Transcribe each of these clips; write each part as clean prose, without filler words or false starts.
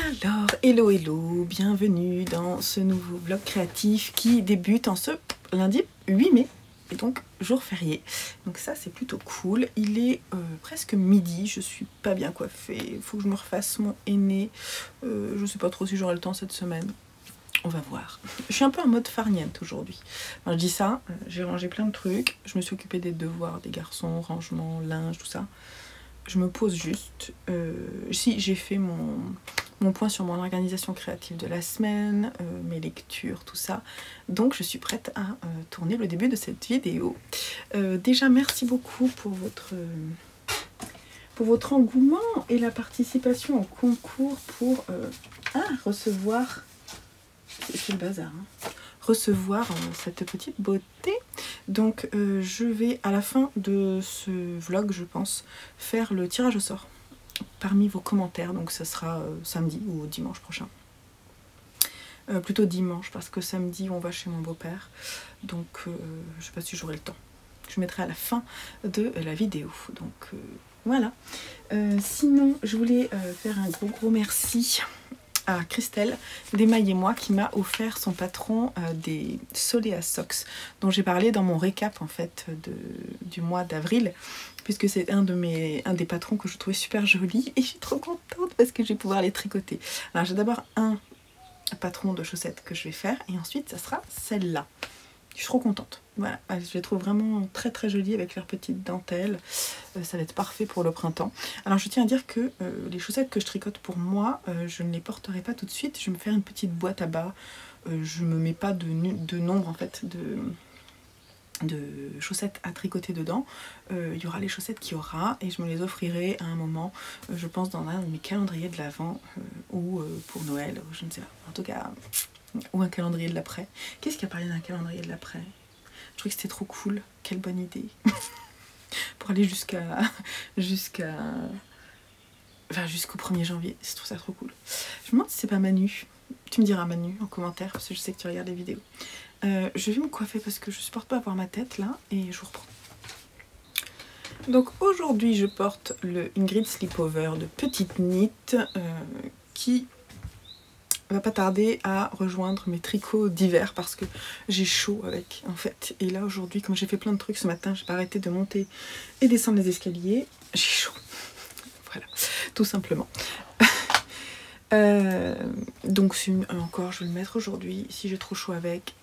Alors, hello hello, bienvenue dans ce nouveau vlog créatif qui débute en ce lundi 8 mai, et donc jour férié. Donc ça c'est plutôt cool, il est presque midi, je suis pas bien coiffée, il faut que je me refasse mon henné, je sais pas trop si j'aurai le temps cette semaine. On va voir. Je suis un peu en mode farniente aujourd'hui. Enfin, je dis ça, j'ai rangé plein de trucs, je me suis occupée des devoirs des garçons, rangement, linge, tout ça. Je me pose juste. Si j'ai fait mon point sur mon organisation créative de la semaine, mes lectures, tout ça. Donc je suis prête à tourner le début de cette vidéo. Déjà merci beaucoup pour votre engouement et la participation au concours pour recevoir... C'est le bazar, hein. Recevoir cette petite beauté. Donc je vais à la fin de ce vlog, je pense, faire le tirage au sort parmi vos commentaires. Donc ça sera samedi ou dimanche prochain. Plutôt dimanche parce que samedi on va chez mon beau-père. Donc je sais pas si j'aurai le temps. Je mettrai à la fin de la vidéo. Donc voilà. Sinon je voulais faire un gros merci à Christelle d'Emaille et moi qui m'a offert son patron des Solea Socks dont j'ai parlé dans mon récap en fait du mois d'avril, puisque c'est un des patrons que je trouvais super joli et je suis trop contente parce que je vais pouvoir les tricoter. Alors j'ai d'abord un patron de chaussettes que je vais faire et ensuite ça sera celle-là. Je suis trop contente. Voilà, je les trouve vraiment très jolies avec leurs petites dentelles. Ça va être parfait pour le printemps. Alors je tiens à dire que les chaussettes que je tricote pour moi, je ne les porterai pas tout de suite. Je vais me faire une petite boîte à bas. Je ne me mets pas de nombre en fait de chaussettes à tricoter dedans. Il y aura les chaussettes qu'il y aura et je me les offrirai à un moment, je pense dans un de mes calendriers de l'Avent ou pour Noël, je ne sais pas. En tout cas... ou un calendrier de l'après. Qu'est-ce qui a parlé d'un calendrier de l'après? Je trouvais que c'était trop cool. Quelle bonne idée. Pour aller jusqu'au 1er janvier. Je trouve ça trop cool. Je me demande si c'est pas Manu. Tu me diras Manu en commentaire parce que je sais que tu regardes les vidéos. Je vais me coiffer parce que je supporte pas avoir ma tête là et je vous reprends. Donc aujourd'hui je porte le Ingrid Slipover de Petite Knit qui va pas tarder à rejoindre mes tricots d'hiver parce que j'ai chaud avec en fait. Et là aujourd'hui, comme j'ai fait plein de trucs ce matin, j'ai pas arrêté de monter et descendre les escaliers, j'ai chaud. Voilà, tout simplement. Donc encore je vais le mettre aujourd'hui. Si j'ai trop chaud avec,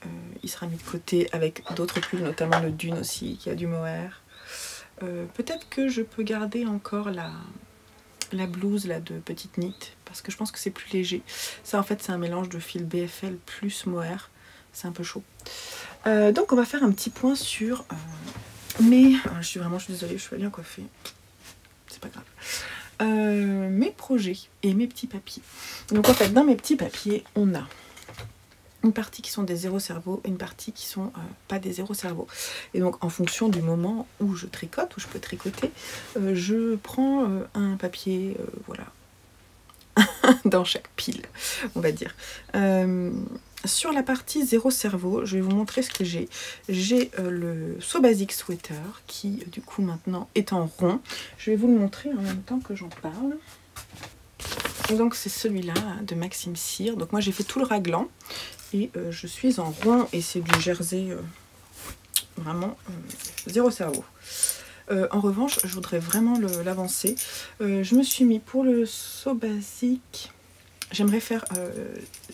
il sera mis de côté avec d'autres pulls, notamment le Dune aussi qui a du mohair. Peut-être que je peux garder encore la blouse là de Petite Knit parce que je pense que c'est plus léger. Ça en fait c'est un mélange de fil BFL plus mohair, c'est un peu chaud. Donc on va faire un petit point sur je suis désolée, je suis pas bien coiffée, c'est pas grave. Mes projets et mes petits papiers. Donc en fait dans mes petits papiers on a une partie qui sont des zéro cerveau et une partie qui sont pas des zéro cerveau. Et donc en fonction du moment où je tricote, où je peux tricoter, je prends un papier, voilà, dans chaque pile, on va dire. Sur la partie zéro cerveau, je vais vous montrer ce que j'ai. J'ai le So Basic Sweater qui du coup maintenant est en rond. Je vais vous le montrer en même temps que j'en parle. Et donc c'est celui-là de Maxime Cyr. Donc moi j'ai fait tout le raglan. Et je suis en rond et c'est du jersey vraiment zéro cerveau. En revanche, je voudrais vraiment l'avancer. Je me suis mis pour le So Basic. J'aimerais faire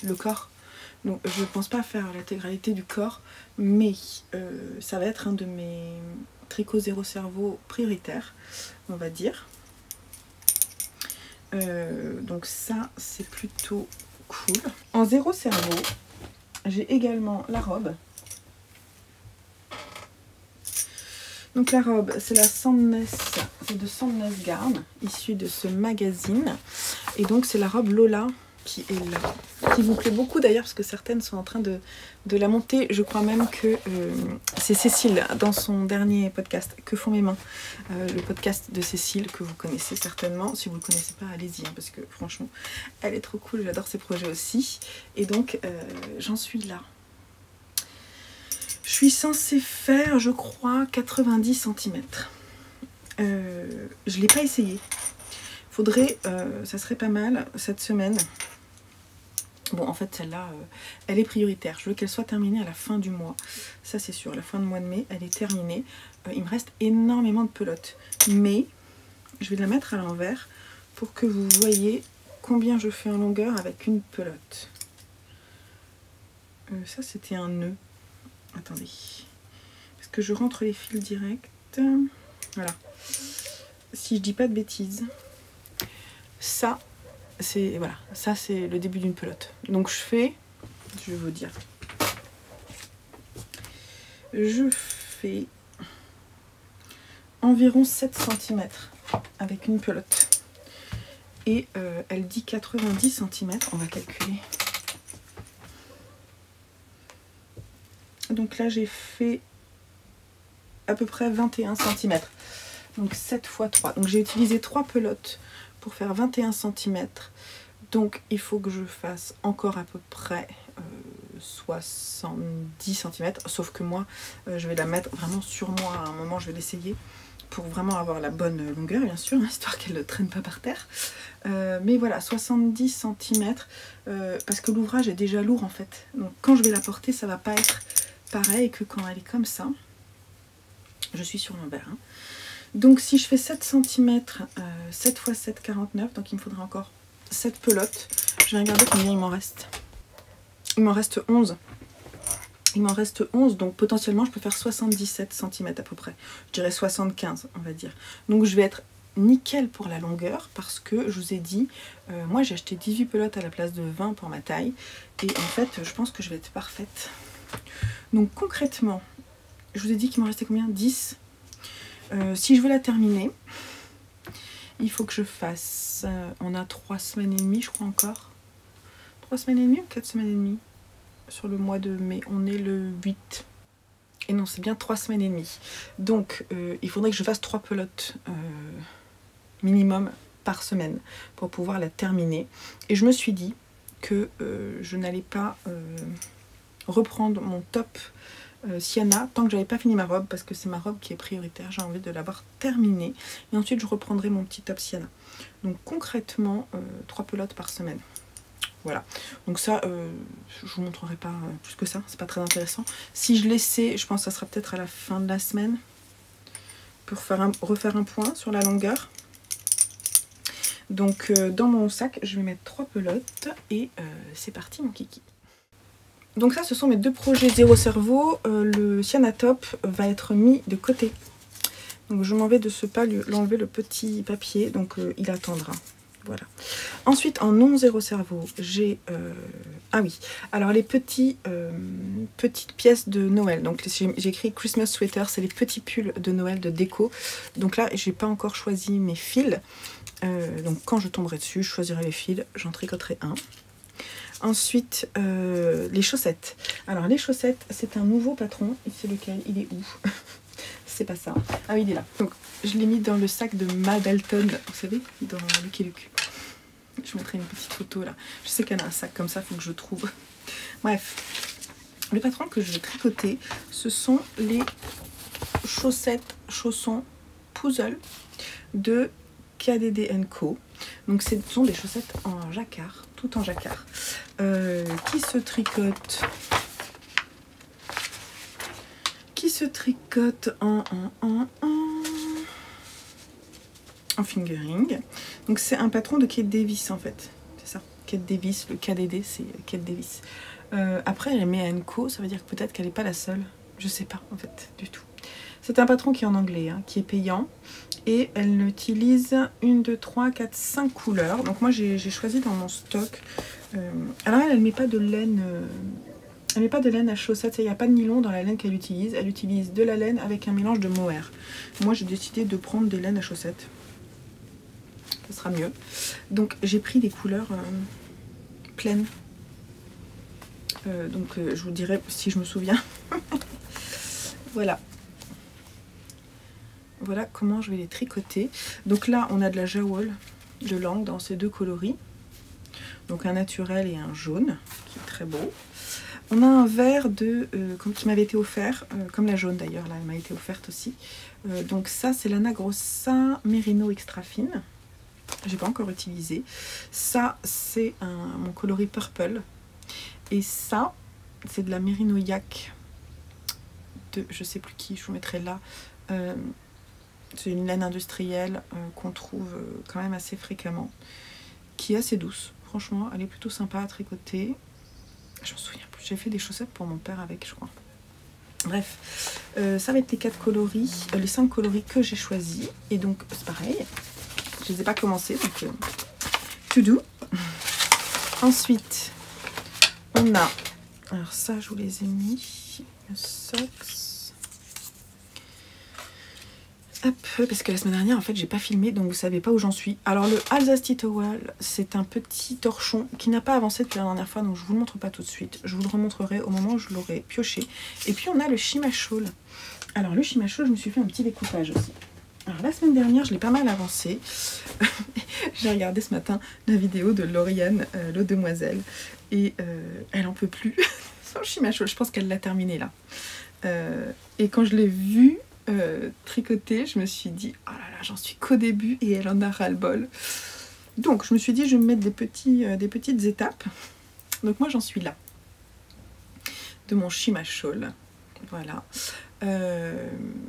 le corps. Donc je ne pense pas faire l'intégralité du corps, mais ça va être un de mes tricots zéro cerveau prioritaires, on va dire. Donc ça, c'est plutôt cool. En zéro cerveau, j'ai également la robe. Donc la robe, c'est la Sandness, c'est de Sandness Garn, issue de ce magazine. Et donc c'est la robe Lola qui est là, qui vous plaît beaucoup d'ailleurs parce que certaines sont en train de la monter. Je crois même que c'est Cécile dans son dernier podcast Que font mes mains, le podcast de Cécile que vous connaissez certainement. Si vous ne le connaissez pas, allez-y hein, parce que franchement elle est trop cool, j'adore ses projets aussi. Et donc j'en suis là. Je suis censée faire, je crois, 90 cm. Je ne l'ai pas essayé. Faudrait, ça serait pas mal cette semaine Bon, en fait, celle-là, elle est prioritaire. Je veux qu'elle soit terminée à la fin du mois. Ça, c'est sûr. La fin du mois de mai, elle est terminée. Il me reste énormément de pelotes. Mais, je vais la mettre à l'envers pour que vous voyez combien je fais en longueur avec une pelote. Ça, c'était un nœud. Attendez. Parce que je rentre les fils directs. Voilà. Si je dis pas de bêtises, ça, c'est voilà, ça c'est le début d'une pelote. Donc je vais vous dire. Je fais environ 7 cm avec une pelote. Et elle dit 90 cm, on va calculer. Donc là j'ai fait à peu près 21 cm. Donc 7 x 3. Donc j'ai utilisé 3 pelotes pour faire 21 cm. Donc il faut que je fasse encore à peu près 70 cm. Sauf que moi, je vais la mettre vraiment sur moi. À un moment, je vais l'essayer pour vraiment avoir la bonne longueur, bien sûr, histoire qu'elle ne traîne pas par terre. Mais voilà, 70 cm. Parce que l'ouvrage est déjà lourd en fait. Donc quand je vais la porter, ça ne va pas être pareil que quand elle est comme ça. Je suis sur l'envers. Hein. Donc si je fais 7 cm, 7 x 7, 49, donc il me faudra encore 7 pelotes. Je vais regarder combien il m'en reste. Il m'en reste 11. Il m'en reste 11, donc potentiellement je peux faire 77 cm à peu près. Je dirais 75, on va dire. Donc je vais être nickel pour la longueur parce que je vous ai dit, moi j'ai acheté 18 pelotes à la place de 20 pour ma taille. Et en fait, je pense que je vais être parfaite. Donc concrètement, je vous ai dit qu'il m'en restait combien? 10. Si je veux la terminer, il faut que je fasse... on a 3 semaines et demie, je crois encore. 3 semaines et demie ou 4 semaines et demie sur le mois de mai. On est le 8. Et non, c'est bien 3 semaines et demie. Donc, il faudrait que je fasse 3 pelotes minimum par semaine pour pouvoir la terminer. Et je me suis dit que je n'allais pas reprendre mon top Sienna tant que j'avais pas fini ma robe, parce que c'est ma robe qui est prioritaire, j'ai envie de l'avoir terminée et ensuite je reprendrai mon petit top Sienna. Donc concrètement 3 pelotes par semaine, voilà. Donc ça je vous montrerai pas plus que ça, c'est pas très intéressant. Si je l'essaie, je pense que ça sera peut-être à la fin de la semaine pour refaire un point sur la longueur. Donc dans mon sac je vais mettre 3 pelotes et c'est parti mon kiki. Donc ça, ce sont mes 2 projets zéro cerveau. Le Sienna Top va être mis de côté. Donc je m'en vais de ce pas l'enlever le petit papier. Donc il attendra. Voilà. Ensuite, en non zéro cerveau, j'ai... ah oui. Alors les petites pièces de Noël. Donc j'ai écrit Christmas Sweater. C'est les petits pulls de Noël de déco. Donc là, j'ai pas encore choisi mes fils. Donc quand je tomberai dessus, je choisirai les fils. J'en tricoterai un. Ensuite, les chaussettes. Alors, les chaussettes, c'est un nouveau patron. Et c'est lequel? Il est où? C'est pas ça. Ah oui, il est là. Donc, je l'ai mis dans le sac de Ma Dalton. Vous savez, dans Lucky Luke. Je vous mettrai une petite photo là. Je sais qu'elle a un sac comme ça, il faut que je trouve. Bref. Le patron que je vais tricoter, ce sont les chaussettes, chaussons, puzzle de KDD & Co. Donc, ce sont des chaussettes en jacquard. Tout en jacquard, qui se tricote en fingering. Donc c'est un patron de Kate Davis en fait, c'est ça, Kate Davis, le KDD c'est Kate Davis. Après elle met Co, ça veut dire que peut-être qu'elle n'est pas la seule, je sais pas en fait du tout. C'est un patron qui est en anglais, hein, qui est payant. Et elle utilise 1, 2, 3, 4, 5 couleurs. Donc moi j'ai choisi dans mon stock. Alors elle ne met pas de laine. Elle met pas de laine à chaussettes. Il n'y a pas de nylon dans la laine qu'elle utilise. Elle utilise de la laine avec un mélange de mohair. Moi j'ai décidé de prendre des laines à chaussettes. Ce sera mieux. Donc j'ai pris des couleurs pleines. Je vous dirai si je me souviens. Voilà. Voilà comment je vais les tricoter. Donc là, on a de la jawol de langue dans ces 2 coloris. Donc un naturel et un jaune, qui est très beau. On a un vert qui m'avait été offert, comme la jaune d'ailleurs, là, elle m'a été offerte aussi. Donc ça, c'est l'Anna Grossa Merino Extra Fine. J'ai pas encore utilisé. Ça, c'est mon coloris purple. Et ça, c'est de la Merino Yak de je sais plus qui, je vous mettrai là. C'est une laine industrielle qu'on trouve quand même assez fréquemment, qui est assez douce. Franchement, elle est plutôt sympa à tricoter. Je me souviens plus, j'ai fait des chaussettes pour mon père avec, je crois. Bref, ça va être les 4 coloris, les 5 coloris que j'ai choisis. Et donc, c'est pareil, je les ai pas commencés, donc to do. Ensuite, on a, alors ça, je vous les ai mis, le socks. Hop, parce que la semaine dernière, en fait, j'ai pas filmé, donc vous savez pas où j'en suis. Alors, le Alsasti Towel, c'est un petit torchon qui n'a pas avancé depuis la dernière fois, donc je vous le montre pas tout de suite. Je vous le remontrerai au moment où je l'aurai pioché. Et puis, on a le Shima Shawl. Alors, le Shima Shawl, je me suis fait un petit découpage aussi. Alors, la semaine dernière, je l'ai pas mal avancé. J'ai regardé ce matin la vidéo de Lauriane, l'autre demoiselle, et elle en peut plus. Son Shima Shawl, je pense qu'elle l'a terminé là. Et quand je l'ai vu tricoter, je me suis dit oh là là, j'en suis qu'au début et elle en a ras-le-bol. Donc je me suis dit je vais me mettre des petites étapes. Donc moi j'en suis là de mon Shima Shawl. Voilà.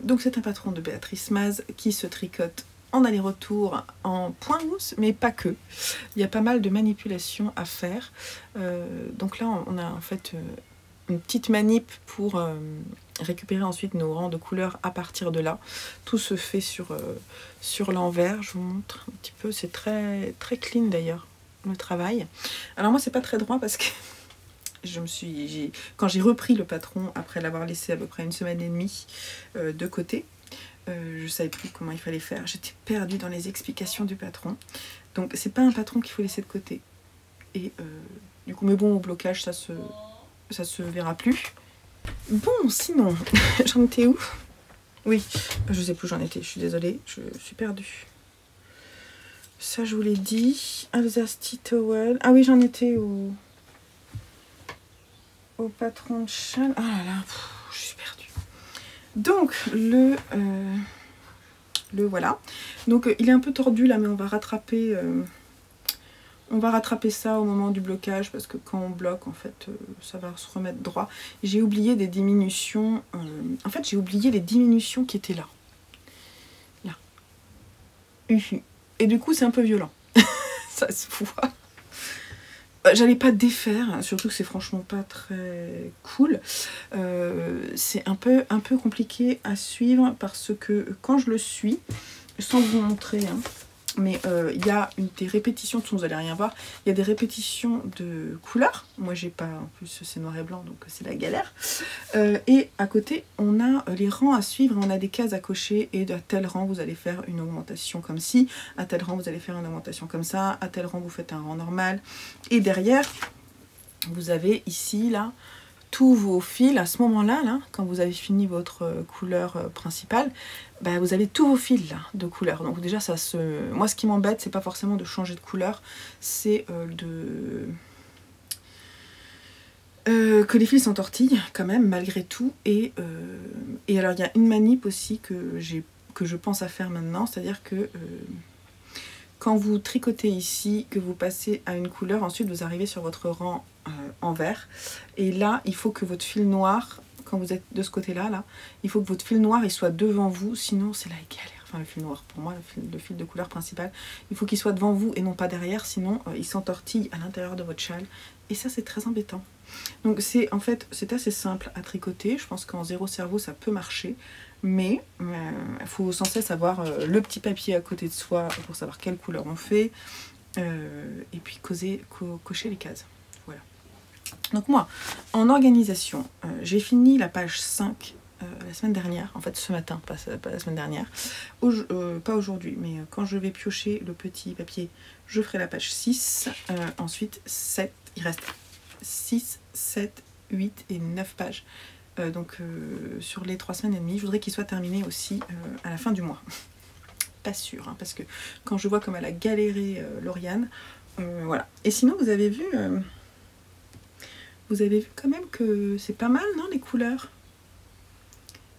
Donc c'est un patron de Béatrice Maz qui se tricote en aller-retour en point mousse, mais pas que. Il y a pas mal de manipulations à faire. Donc là on a en fait une petite manip pour récupérer ensuite nos rangs de couleurs à partir de là. Tout se fait sur l'envers. Je vous montre un petit peu. C'est très, très clean d'ailleurs, le travail. Alors moi, c'est pas très droit parce que quand j'ai repris le patron, après l'avoir laissé à peu près 1 semaine et demie de côté, je savais plus comment il fallait faire. J'étais perdue dans les explications du patron. Donc c'est pas un patron qu'il faut laisser de côté. Et du coup, mais bon, au blocage, ça se verra plus. Bon, sinon, j'en étais où? Oui, je sais plus où j'en étais, je suis désolée, je suis perdue. Ça, je vous l'ai dit. Alsasti Towel. Ah oui, j'en étais au patron de châle. Ah là là, je suis perdue. Donc, le voilà. Donc, il est un peu tordu là, mais on va rattraper... On va rattraper ça au moment du blocage parce que quand on bloque, en fait, ça va se remettre droit. J'ai oublié des diminutions. En fait, j'ai oublié les diminutions qui étaient là. Là. Et du coup, c'est un peu violent. Ça se voit. J'allais pas défaire, surtout que c'est franchement pas très cool. C'est un peu compliqué à suivre parce que quand je le suis, sans vous montrer... Hein, mais il y a des répétitions, de toute façon vous n'allez rien voir, il y a des répétitions de couleurs. Moi j'ai pas, en plus c'est noir et blanc donc c'est la galère. Et à côté on a les rangs à suivre, on a des cases à cocher et à tel rang vous allez faire une augmentation comme ci, à tel rang vous allez faire une augmentation comme ça, à tel rang vous faites un rang normal. Et derrière vous avez ici là tous vos fils à ce moment-là, là, quand vous avez fini votre couleur principale, bah, vous avez tous vos fils là, de couleur. Donc déjà, moi ce qui m'embête, c'est pas forcément de changer de couleur, c'est que les fils s'entortillent quand même, malgré tout. Et alors, il y a une manip aussi que je pense à faire maintenant, c'est-à-dire que... quand vous tricotez ici, que vous passez à une couleur, ensuite vous arrivez sur votre rang en vert. Et là, il faut que votre fil noir, quand vous êtes de ce côté-là, là, il faut que votre fil noir il soit devant vous, sinon c'est la galère. Enfin, le fil noir, pour moi, le fil de couleur principale, il faut qu'il soit devant vous et non pas derrière, sinon il s'entortille à l'intérieur de votre châle. Et ça, c'est très embêtant. Donc, en fait, c'est assez simple à tricoter. Je pense qu'en zéro cerveau, ça peut marcher. Mais il faut sans cesse avoir le petit papier à côté de soi pour savoir quelle couleur on fait. Et puis cocher les cases. Voilà. Donc moi, en organisation, j'ai fini la page 5 la semaine dernière. En fait, ce matin, pas la semaine dernière. Pas aujourd'hui, mais quand je vais piocher le petit papier, je ferai la page 6. Ensuite, 7. Il reste 6, 7, 8 et 9 pages. Donc sur les 3 semaines et demie, je voudrais qu'il soit terminé aussi à la fin du mois. Pas sûr, hein, parce que quand je vois comme elle a galéré Lauriane, voilà. Et sinon, vous avez vu quand même que c'est pas mal, non, les couleurs?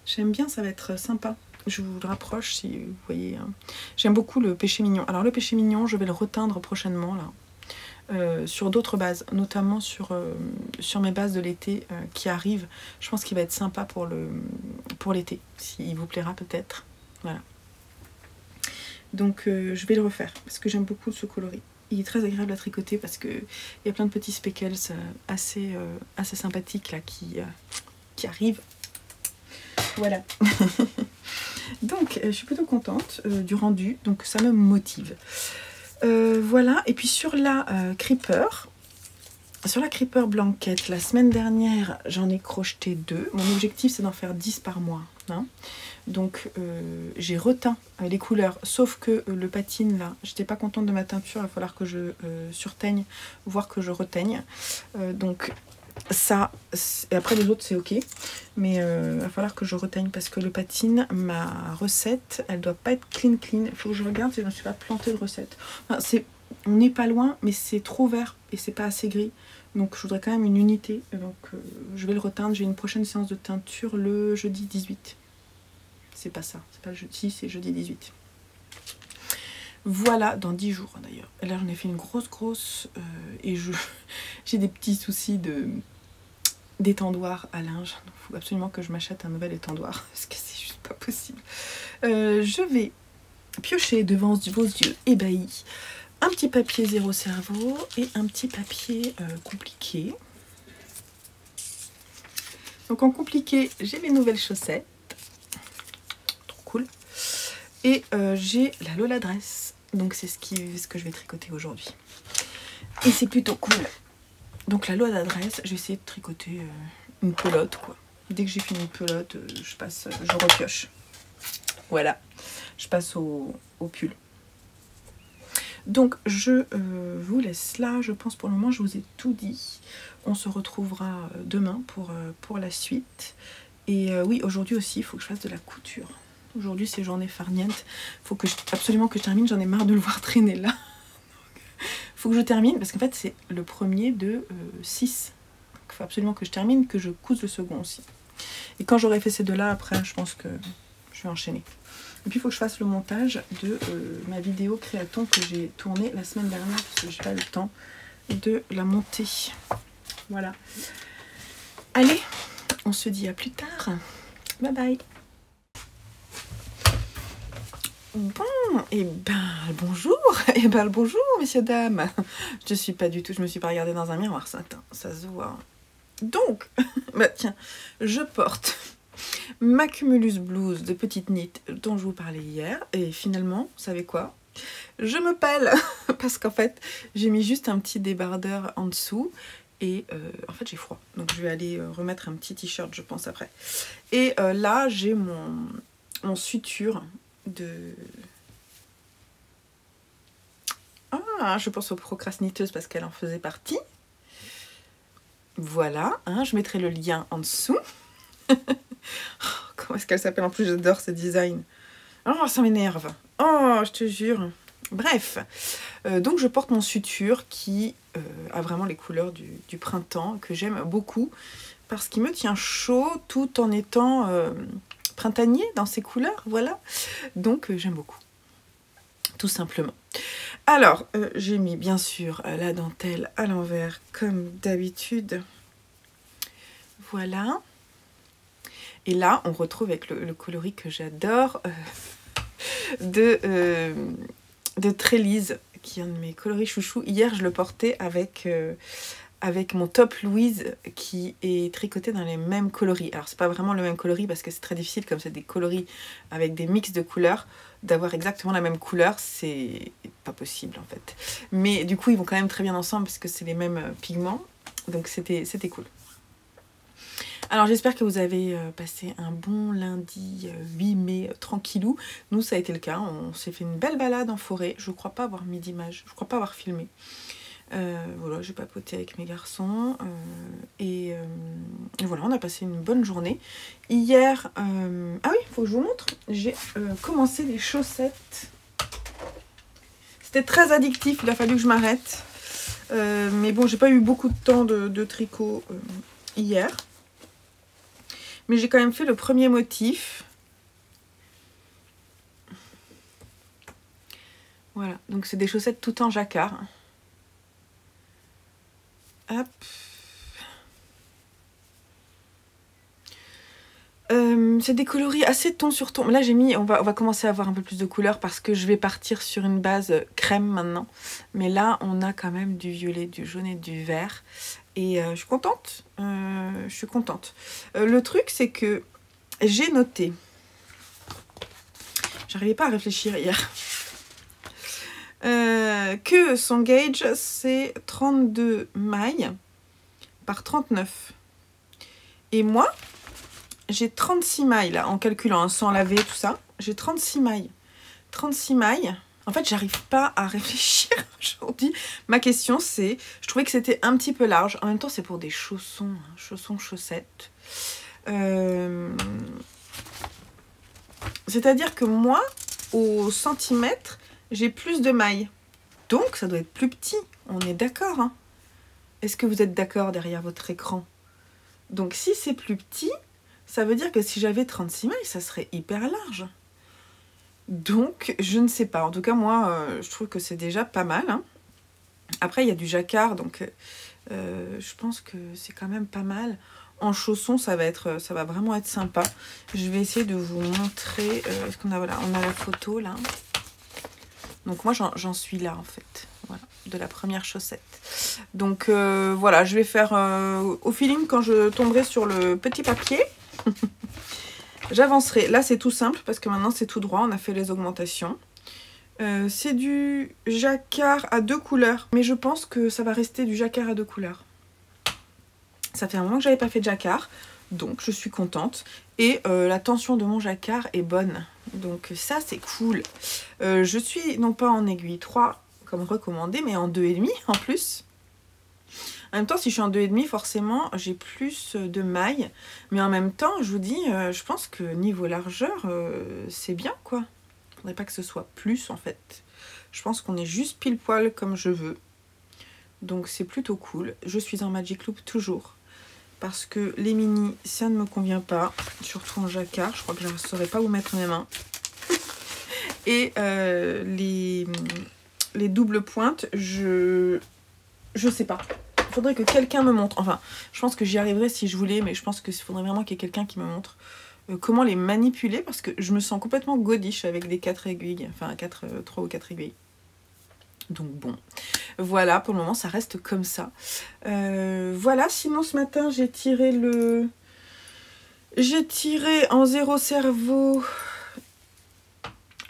J'aime bien, ça va être sympa. Je vous le rapproche si vous voyez. Hein. J'aime beaucoup le péché mignon. Alors le péché mignon, je vais le reteindre prochainement là. sur d'autres bases, notamment sur mes bases de l'été qui arrivent. Je pense qu'il va être sympa pour l'été, s'il vous plaira peut-être. Voilà. Donc je vais le refaire parce que j'aime beaucoup ce coloris. Il est très agréable à tricoter parce qu'il y a plein de petits speckles assez sympathiques là qui arrivent. Voilà. Donc je suis plutôt contente du rendu, donc ça me motive. Voilà, et puis sur la Creeper Blanquette, la semaine dernière j'en ai crocheté 2. Mon objectif c'est d'en faire 10 par mois, hein. Donc j'ai reteint les couleurs, sauf que le patine là, j'étais pas contente de ma teinture, il va falloir que je surteigne, voire que je reteigne. Donc ça, et après les autres c'est ok, mais il va falloir que je reteigne parce que le patine, ma recette, elle doit pas être clean. Il faut que je regarde si je ne me suis pas plantée de recette. Enfin, on n'est pas loin, mais c'est trop vert et c'est pas assez gris. Donc je voudrais quand même une unité, donc je vais le reteindre. J'ai une prochaine séance de teinture le jeudi 18. C'est pas ça, c'est pas le jeudi, c'est jeudi 18. Voilà, dans 10 jours d'ailleurs. Et là j'en ai fait une grosse et j'ai des petits soucis d'étendoir à linge. Il faut absolument que je m'achète un nouvel étendoir parce que c'est juste pas possible. Je vais piocher devant vos yeux ébahis un petit papier zéro cerveau et un petit papier compliqué. Donc en compliqué, j'ai les nouvelles chaussettes. Trop cool. Et j'ai la Lola Dress. Donc c'est ce que je vais tricoter aujourd'hui. Et c'est plutôt cool. Donc la Lola Dress, je vais essayer de tricoter une pelote quoi. Dès que j'ai fini une pelote, je repioche. Voilà. Je passe au pull. Donc je vous laisse là, je pense pour le moment je vous ai tout dit. On se retrouvera demain pour la suite. Et oui, aujourd'hui aussi il faut que je fasse de la couture. Aujourd'hui c'est journée farniente, il faut absolument que je termine, j'en ai marre de le voir traîner là. Faut que je termine parce qu'en fait c'est le premier de 6. Il faut absolument que je termine, que je couse le second aussi. Et quand j'aurai fait ces deux là, après je pense que je vais enchaîner. Et puis il faut que je fasse le montage de ma vidéo créaton que j'ai tournée la semaine dernière parce que j'ai pas eu le temps de la monter. Voilà. Allez, on se dit à plus tard. Bye bye. Bon, et ben le bonjour messieurs dames. Je me suis pas regardée dans un miroir, ça se voit. Donc, bah tiens, je porte ma Cumulus blouse de petite knit dont je vous parlais hier. Et finalement, vous savez quoi? Je me pèle parce qu'en fait, j'ai mis juste un petit débardeur en dessous. Et en fait, j'ai froid. Donc, je vais aller remettre un petit t-shirt, je pense, après. Et là, j'ai mon suture de... Ah, je pense aux procrastiniteuses parce qu'elle en faisait partie. Voilà, hein, je mettrai le lien en dessous. Comment est-ce qu'elle s'appelle? En plus, j'adore ce design. Oh, ça m'énerve. Oh, je te jure. Bref, donc je porte mon suture qui a vraiment les couleurs du printemps, que j'aime beaucoup, parce qu'il me tient chaud tout en étant printanier dans ses couleurs, voilà. Donc j'aime beaucoup, tout simplement. Alors, j'ai mis bien sûr la dentelle à l'envers, comme d'habitude. Voilà. Et là, on retrouve avec le coloris que j'adore de Trélise, qui est un de mes coloris chouchous. Hier, je le portais avec mon top Louise, qui est tricoté dans les mêmes coloris. Alors, c'est pas vraiment le même coloris, parce que c'est très difficile, comme c'est des coloris avec des mix de couleurs, d'avoir exactement la même couleur, c'est pas possible, en fait. Mais du coup, ils vont quand même très bien ensemble, parce que c'est les mêmes pigments. Donc, c'était cool. Alors j'espère que vous avez passé un bon lundi 8 mai tranquillou. Nous ça a été le cas, on s'est fait une belle balade en forêt. Je crois pas avoir mis d'image, je crois pas avoir filmé. Voilà, j'ai papoté avec mes garçons et voilà, on a passé une bonne journée. Hier, ah oui, il faut que je vous montre, j'ai commencé les chaussettes. C'était très addictif, il a fallu que je m'arrête. Mais bon, j'ai pas eu beaucoup de temps de tricot hier. Mais j'ai quand même fait le premier motif. Voilà, donc c'est des chaussettes tout en jacquard. Hop. C'est des coloris assez ton sur ton. Là, j'ai mis, on va commencer à avoir un peu plus de couleurs parce que je vais partir sur une base crème maintenant. Mais là, on a quand même du violet, du jaune et du vert. Et je suis contente. Le truc, c'est que j'ai noté. J'arrivais pas à réfléchir hier. Que son gauge, c'est 32 mailles par 39. Et moi, j'ai 36 mailles, là, en calculant, hein, sans laver, tout ça. J'ai 36 mailles. 36 mailles. En fait, j'arrive pas à réfléchir aujourd'hui. Ma question, c'est... Je trouvais que c'était un petit peu large. En même temps, c'est pour des chaussons. Hein, chaussons, chaussettes. C'est-à-dire que moi, au centimètre, j'ai plus de mailles. Donc, ça doit être plus petit. On est d'accord, hein? Est-ce que vous êtes d'accord derrière votre écran? Donc, si c'est plus petit... Ça veut dire que si j'avais 36 mailles, ça serait hyper large. Donc, je ne sais pas. En tout cas, moi, je trouve que c'est déjà pas mal. Hein. Après, il y a du jacquard, donc je pense que c'est quand même pas mal. En chaussons, ça va vraiment être sympa. Je vais essayer de vous montrer. Est-ce qu'on a, voilà, on a la photo là. Donc moi, j'en suis là en fait. Voilà, de la première chaussette. Donc voilà, je vais faire au feeling quand je tomberai sur le petit papier. J'avancerai. Là, c'est tout simple parce que maintenant, c'est tout droit. On a fait les augmentations. C'est du jacquard à 2 couleurs. Mais je pense que ça va rester du jacquard à 2 couleurs. Ça fait un moment que j'avais pas fait de jacquard. Donc, je suis contente. Et la tension de mon jacquard est bonne. Donc, ça, c'est cool. Je suis non pas en aiguille 3 comme recommandé, mais en 2,5 en plus. En même temps, si je suis en 2,5, forcément, j'ai plus de mailles. Mais en même temps, je vous dis, je pense que niveau largeur, c'est bien, quoi. Il ne faudrait pas que ce soit plus, en fait. Je pense qu'on est juste pile poil comme je veux. Donc, c'est plutôt cool. Je suis en Magic Loop toujours. Parce que les mini, ça ne me convient pas. Surtout en jacquard. Je crois que je ne saurais pas où mettre mes mains. Et les doubles pointes, je sais pas. Il faudrait que quelqu'un me montre. Enfin, je pense que j'y arriverais si je voulais, mais je pense qu'il faudrait vraiment qu'il y ait quelqu'un qui me montre comment les manipuler, parce que je me sens complètement godiche avec des 4 aiguilles, enfin 3 ou 4 aiguilles. Donc bon, voilà, pour le moment ça reste comme ça. Voilà, sinon ce matin j'ai tiré en 0 cerveau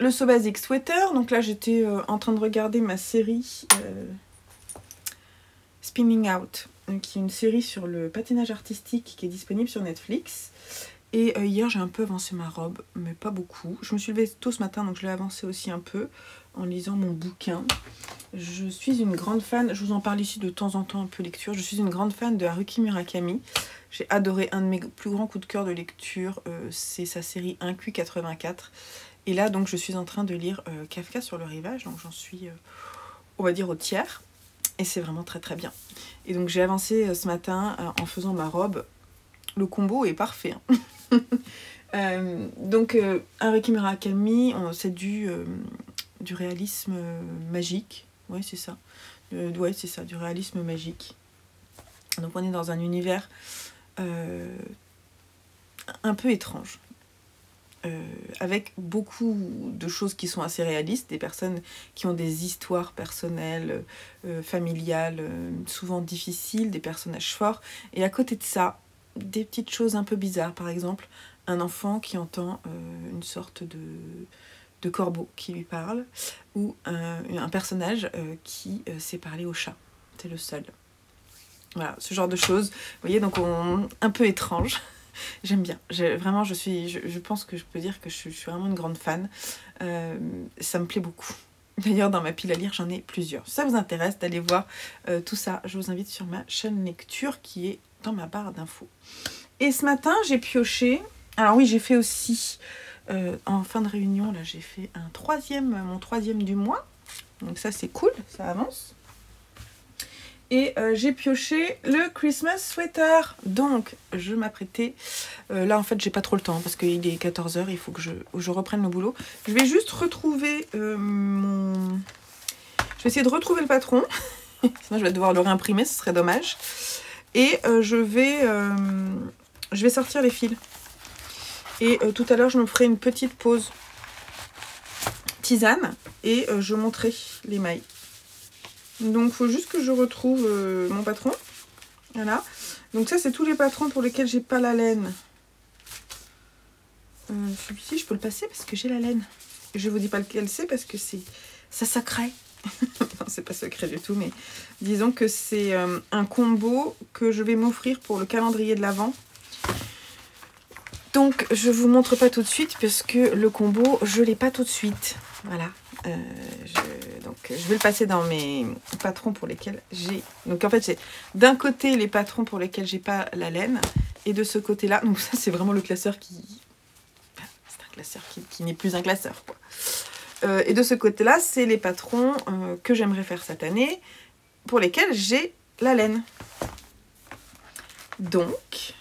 le So Basic Sweater. Donc là j'étais en train de regarder ma série... Spinning Out, qui est une série sur le patinage artistique qui est disponible sur Netflix. Et hier, j'ai un peu avancé ma robe, mais pas beaucoup. Je me suis levée tôt ce matin, donc je l'ai avancé aussi un peu en lisant mon bouquin. Je suis une grande fan, je vous en parle ici de temps en temps, un peu lecture. Je suis une grande fan de Haruki Murakami. J'ai adoré, un de mes plus grands coups de cœur de lecture, c'est sa série 1Q84. Et là, donc, je suis en train de lire Kafka sur le rivage, donc j'en suis, on va dire, au tiers. Et c'est vraiment très très bien. Et donc j'ai avancé ce matin en faisant ma robe. Le combo est parfait. Hein. Donc Haruki Murakami, c'est du réalisme magique. Ouais, c'est ça. Ouais, c'est ça, du réalisme magique. Donc on est dans un univers un peu étrange. Avec beaucoup de choses qui sont assez réalistes, des personnes qui ont des histoires personnelles, familiales, souvent difficiles, des personnages forts, et à côté de ça, des petites choses un peu bizarres, par exemple, un enfant qui entend une sorte de corbeau qui lui parle, ou un personnage qui sait parler au chat, c'est le seul. Voilà, ce genre de choses, vous voyez, donc un peu étrange. J'aime bien, vraiment je pense que je peux dire que je suis vraiment une grande fan, ça me plaît beaucoup. D'ailleurs dans ma pile à lire j'en ai plusieurs. Si ça vous intéresse d'aller voir tout ça, je vous invite sur ma chaîne lecture qui est dans ma barre d'infos. Et ce matin j'ai pioché, alors oui j'ai fait aussi en fin de réunion là j'ai fait mon troisième du mois, donc ça c'est cool, ça avance. Et j'ai pioché le Christmas Sweater. Donc, je m'apprêtais. Là, en fait, j'ai pas trop le temps parce qu'il est 14 h. Il faut que je reprenne le boulot. Je vais juste retrouver Je vais essayer de retrouver le patron. Sinon je vais devoir le réimprimer, ce serait dommage. Et je vais sortir les fils. Et tout à l'heure je me ferai une petite pause tisane et je monterai les mailles. Donc il faut juste que je retrouve mon patron. Voilà. Donc ça c'est tous les patrons pour lesquels j'ai pas la laine. Celui-ci je peux le passer parce que j'ai la laine. Je vous dis pas lequel c'est parce que ça secret. Non, c'est pas secret du tout, mais disons que c'est un combo que je vais m'offrir pour le calendrier de l'Avent. Donc je vous montre pas tout de suite parce que le combo je l'ai pas tout de suite. Voilà. Donc je vais le passer dans mes patrons pour lesquels j'ai. Donc en fait c'est d'un côté les patrons pour lesquels j'ai pas la laine et de ce côté là. Donc ça c'est vraiment le classeur qui. C'est un classeur qui n'est plus un classeur quoi. Et de ce côté-là, c'est les patrons que j'aimerais faire cette année, pour lesquels j'ai la laine. Donc,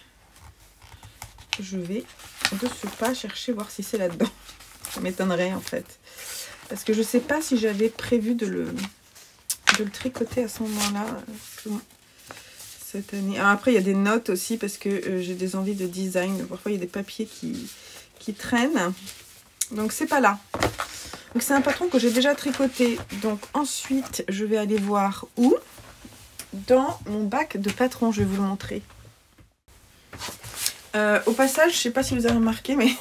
je vais de ce pas chercher, voir si c'est là-dedans. Ça m'étonnerait en fait. Parce que je ne sais pas si j'avais prévu de le tricoter à ce moment-là. Cette année. Alors après, il y a des notes aussi, parce que j'ai des envies de design. Parfois, il y a des papiers qui traînent. Donc, c'est pas là. Donc c'est un patron que j'ai déjà tricoté. Donc ensuite, je vais aller voir où? Dans mon bac de patron, je vais vous le montrer. Au passage, je sais pas si vous avez remarqué, mais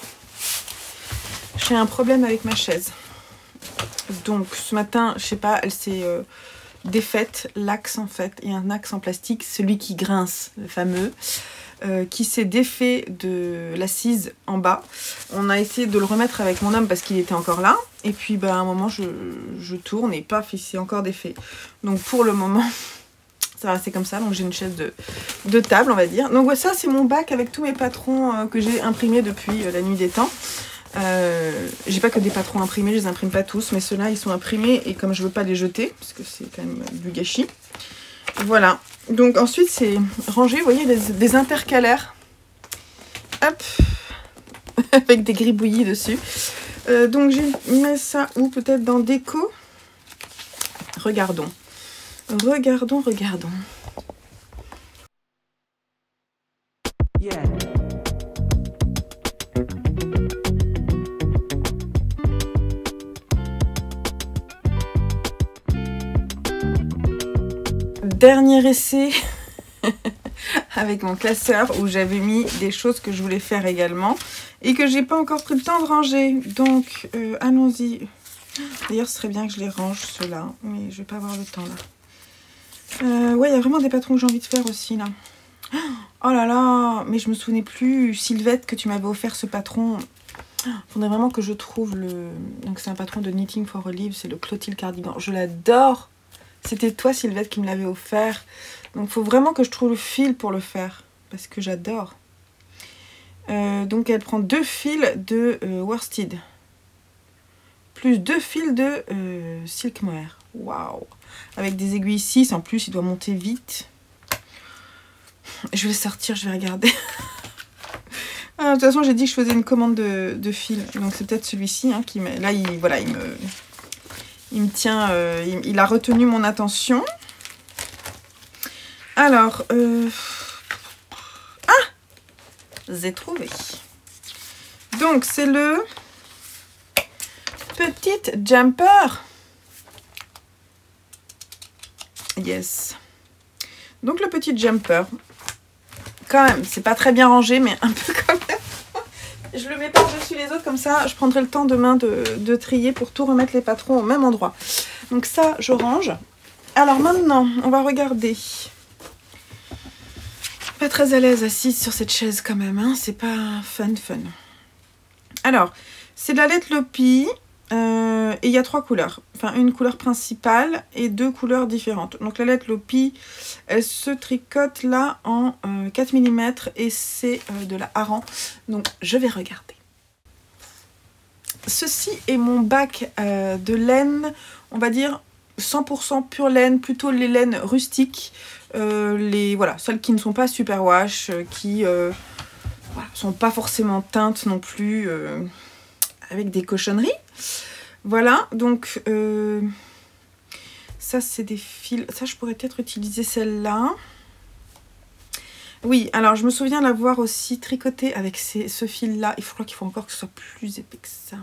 j'ai un problème avec ma chaise. Donc ce matin, je sais pas, elle s'est défaite. L'axe en fait, il y a un axe en plastique, celui qui grince, le fameux. Qui s'est défait de l'assise en bas. On a essayé de le remettre avec mon homme parce qu'il était encore là. Et puis à un moment je tourne et paf, il s'est encore défait. Donc pour le moment, ça va rester comme ça. Donc j'ai une chaise de table on va dire. Donc ouais, ça c'est mon bac avec tous mes patrons que j'ai imprimés depuis la nuit des temps. J'ai pas que des patrons imprimés, je les imprime pas tous. Mais ceux-là ils sont imprimés et comme je veux pas les jeter, parce que c'est quand même du gâchis. Voilà. Donc ensuite c'est rangé, vous voyez, des intercalaires. Hop. Avec des gribouillis dessus. Donc j'ai mis ça où? Peut-être dans déco. Regardons. Regardons. Yeah. Dernier essai avec mon classeur où j'avais mis des choses que je voulais faire également et que j'ai pas encore pris le temps de ranger. Donc allons-y. D'ailleurs ce serait bien que je les range ceux-là, mais je vais pas avoir le temps là. Ouais, il y a vraiment des patrons que j'ai envie de faire aussi là. Oh là là, mais je me souvenais plus, Sylvette, que tu m'avais offert ce patron. Faudrait vraiment que je trouve le... Donc c'est un patron de Knitting for a Leaf, c'est le Clotilde Cardigan. Je l'adore. C'était toi, Sylvette, qui me l'avait offert. Donc, il faut vraiment que je trouve le fil pour le faire. Parce que j'adore. Donc, elle prend 2 fils de worsted. Plus 2 fils de silk mohair. Waouh! Avec des aiguilles 6. En plus, il doit monter vite. Je vais sortir, je vais regarder. Ah, de toute façon, j'ai dit que je faisais une commande de fil. Donc, c'est peut-être celui-ci hein, qui m'a... Là, il me tient, il a retenu mon attention. Alors, j'ai trouvé. Donc, c'est le petit jumper. Yes. Donc, le petit jumper. Quand même, c'est pas très bien rangé, mais un peu quand même. Je le mets par-dessus les autres, comme ça, je prendrai le temps demain de trier pour tout remettre les patrons au même endroit. Donc ça, je range. Alors maintenant, on va regarder. Pas très à l'aise assise sur cette chaise quand même, hein. C'est pas fun. Alors, c'est de la laine Lopi. Et il y a 3 couleurs. Enfin, une couleur principale et 2 couleurs différentes. Donc la laine Lopi, elle se tricote là en 4 mm et c'est de la hareng. Donc je vais regarder. Ceci est mon bac de laine, on va dire 100% pure laine, plutôt les laines rustiques. Voilà, celles qui ne sont pas super wash, qui voilà, sont pas forcément teintes non plus avec des cochonneries. Voilà, donc Ça, c'est des fils. Ça, je pourrais peut-être utiliser celle-là. Oui, alors je me souviens l'avoir aussi tricoté avec ce fil-là. Il faut qu'il faut encore que ce soit plus épais que ça.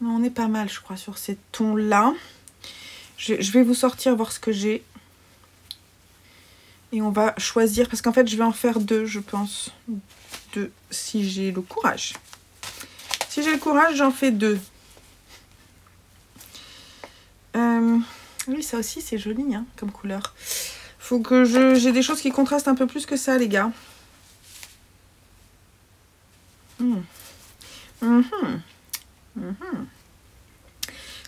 Non, on est pas mal, je crois, sur ces tons-là. Je vais vous sortir, voir ce que j'ai. Et on va choisir, parce qu'en fait, je vais en faire 2, je pense. 2, si j'ai le courage. Si j'ai le courage, j'en fais 2. Oui, ça aussi, c'est joli, hein, comme couleur. Faut que j'ai des choses qui contrastent un peu plus que ça, les gars.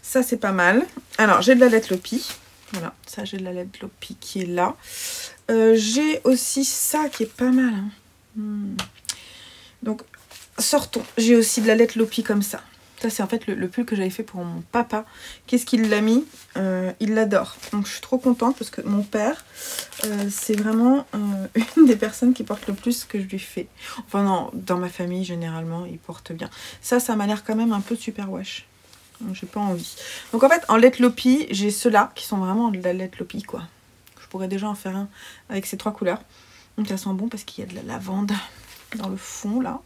Ça, c'est pas mal. Alors, j'ai de la laite Lopi. Voilà, ça, j'ai de la laite Lopi qui est là. J'ai aussi ça qui est pas mal. Hein. Donc, sortons. J'ai aussi de la laite Lopi comme ça. Ça, c'est en fait le pull que j'avais fait pour mon papa. Qu'est-ce qu'il l'a mis? Il l'adore. Donc, je suis trop contente parce que mon père, c'est vraiment une des personnes qui porte le plus que je lui fais. Enfin, non, dans ma famille, généralement, il porte bien. Ça m'a l'air quand même un peu super wash. J'ai pas envie. Donc, en fait, en laite Lopi, j'ai ceux-là qui sont vraiment de la laite Lopi, quoi. Je pourrais déjà en faire un avec ces 3 couleurs. Donc, ça sent bon parce qu'il y a de la lavande dans le fond, là,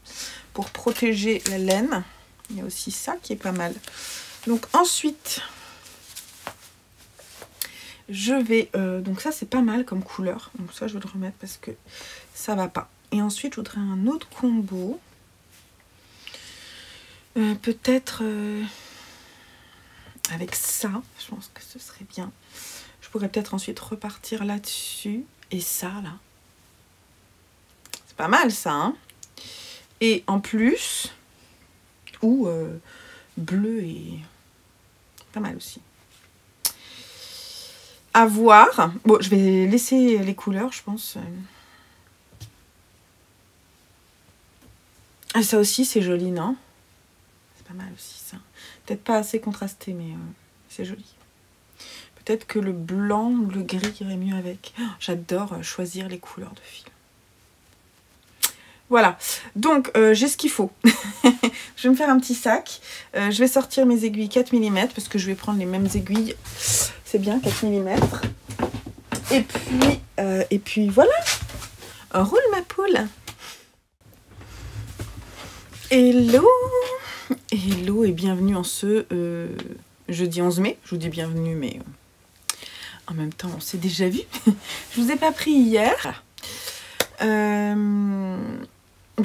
pour protéger la laine. Il y a aussi ça qui est pas mal. Donc ensuite, je vais... donc ça, c'est pas mal comme couleur. Donc ça, je vais le remettre parce que ça va pas. Et ensuite, je voudrais un autre combo. Peut-être avec ça. Je pense que ce serait bien. Je pourrais peut-être ensuite repartir là-dessus. Et ça, là. C'est pas mal, ça, hein. Et en plus... ou bleu et pas mal aussi. À voir. Bon, je vais laisser les couleurs, je pense. Ah, ça aussi, c'est joli, non? C'est pas mal aussi, ça. Peut-être pas assez contrasté, mais c'est joli. Peut-être que le blanc ou le gris irait mieux avec. Oh, j'adore choisir les couleurs de fil. Voilà, donc j'ai ce qu'il faut. Je vais me faire un petit sac. Je vais sortir mes aiguilles 4 mm parce que je vais prendre les mêmes aiguilles. C'est bien, 4 mm. Et puis voilà. Roule ma poule. Hello. Hello et bienvenue en ce jeudi 11 mai. Je vous dis bienvenue, mais en même temps, on s'est déjà vu. Je vous ai pas pris hier.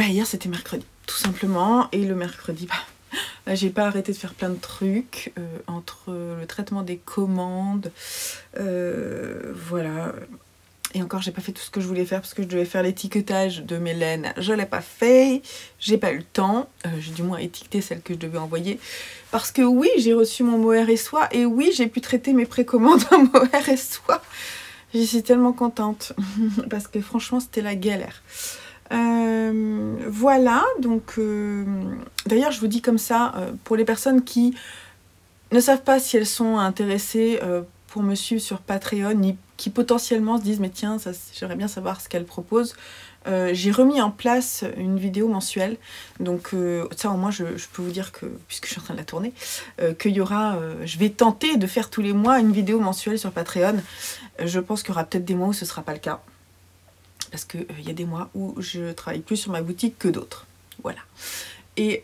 Hier c'était mercredi tout simplement, et le mercredi j'ai pas arrêté de faire plein de trucs entre le traitement des commandes, voilà, et encore j'ai pas fait tout ce que je voulais faire parce que je devais faire l'étiquetage de mes laines, je l'ai pas fait, j'ai pas eu le temps, j'ai du moins étiqueté celle que je devais envoyer parce que oui, j'ai reçu mon mohair et soie, et oui, j'ai pu traiter mes précommandes en mohair et soie. Je suis tellement contente parce que franchement c'était la galère. Voilà, donc d'ailleurs je vous dis comme ça, pour les personnes qui ne savent pas si elles sont intéressées pour me suivre sur Patreon, ni qui potentiellement se disent mais tiens, j'aimerais bien savoir ce qu'elle propose, j'ai remis en place une vidéo mensuelle, donc ça au moins je peux vous dire que, puisque je suis en train de la tourner, qu'il y aura, je vais tenter de faire tous les mois une vidéo mensuelle sur Patreon. Je pense qu'il y aura peut-être des mois où ce ne sera pas le cas, parce qu'il y a des mois où je travaille plus sur ma boutique que d'autres. Voilà. Et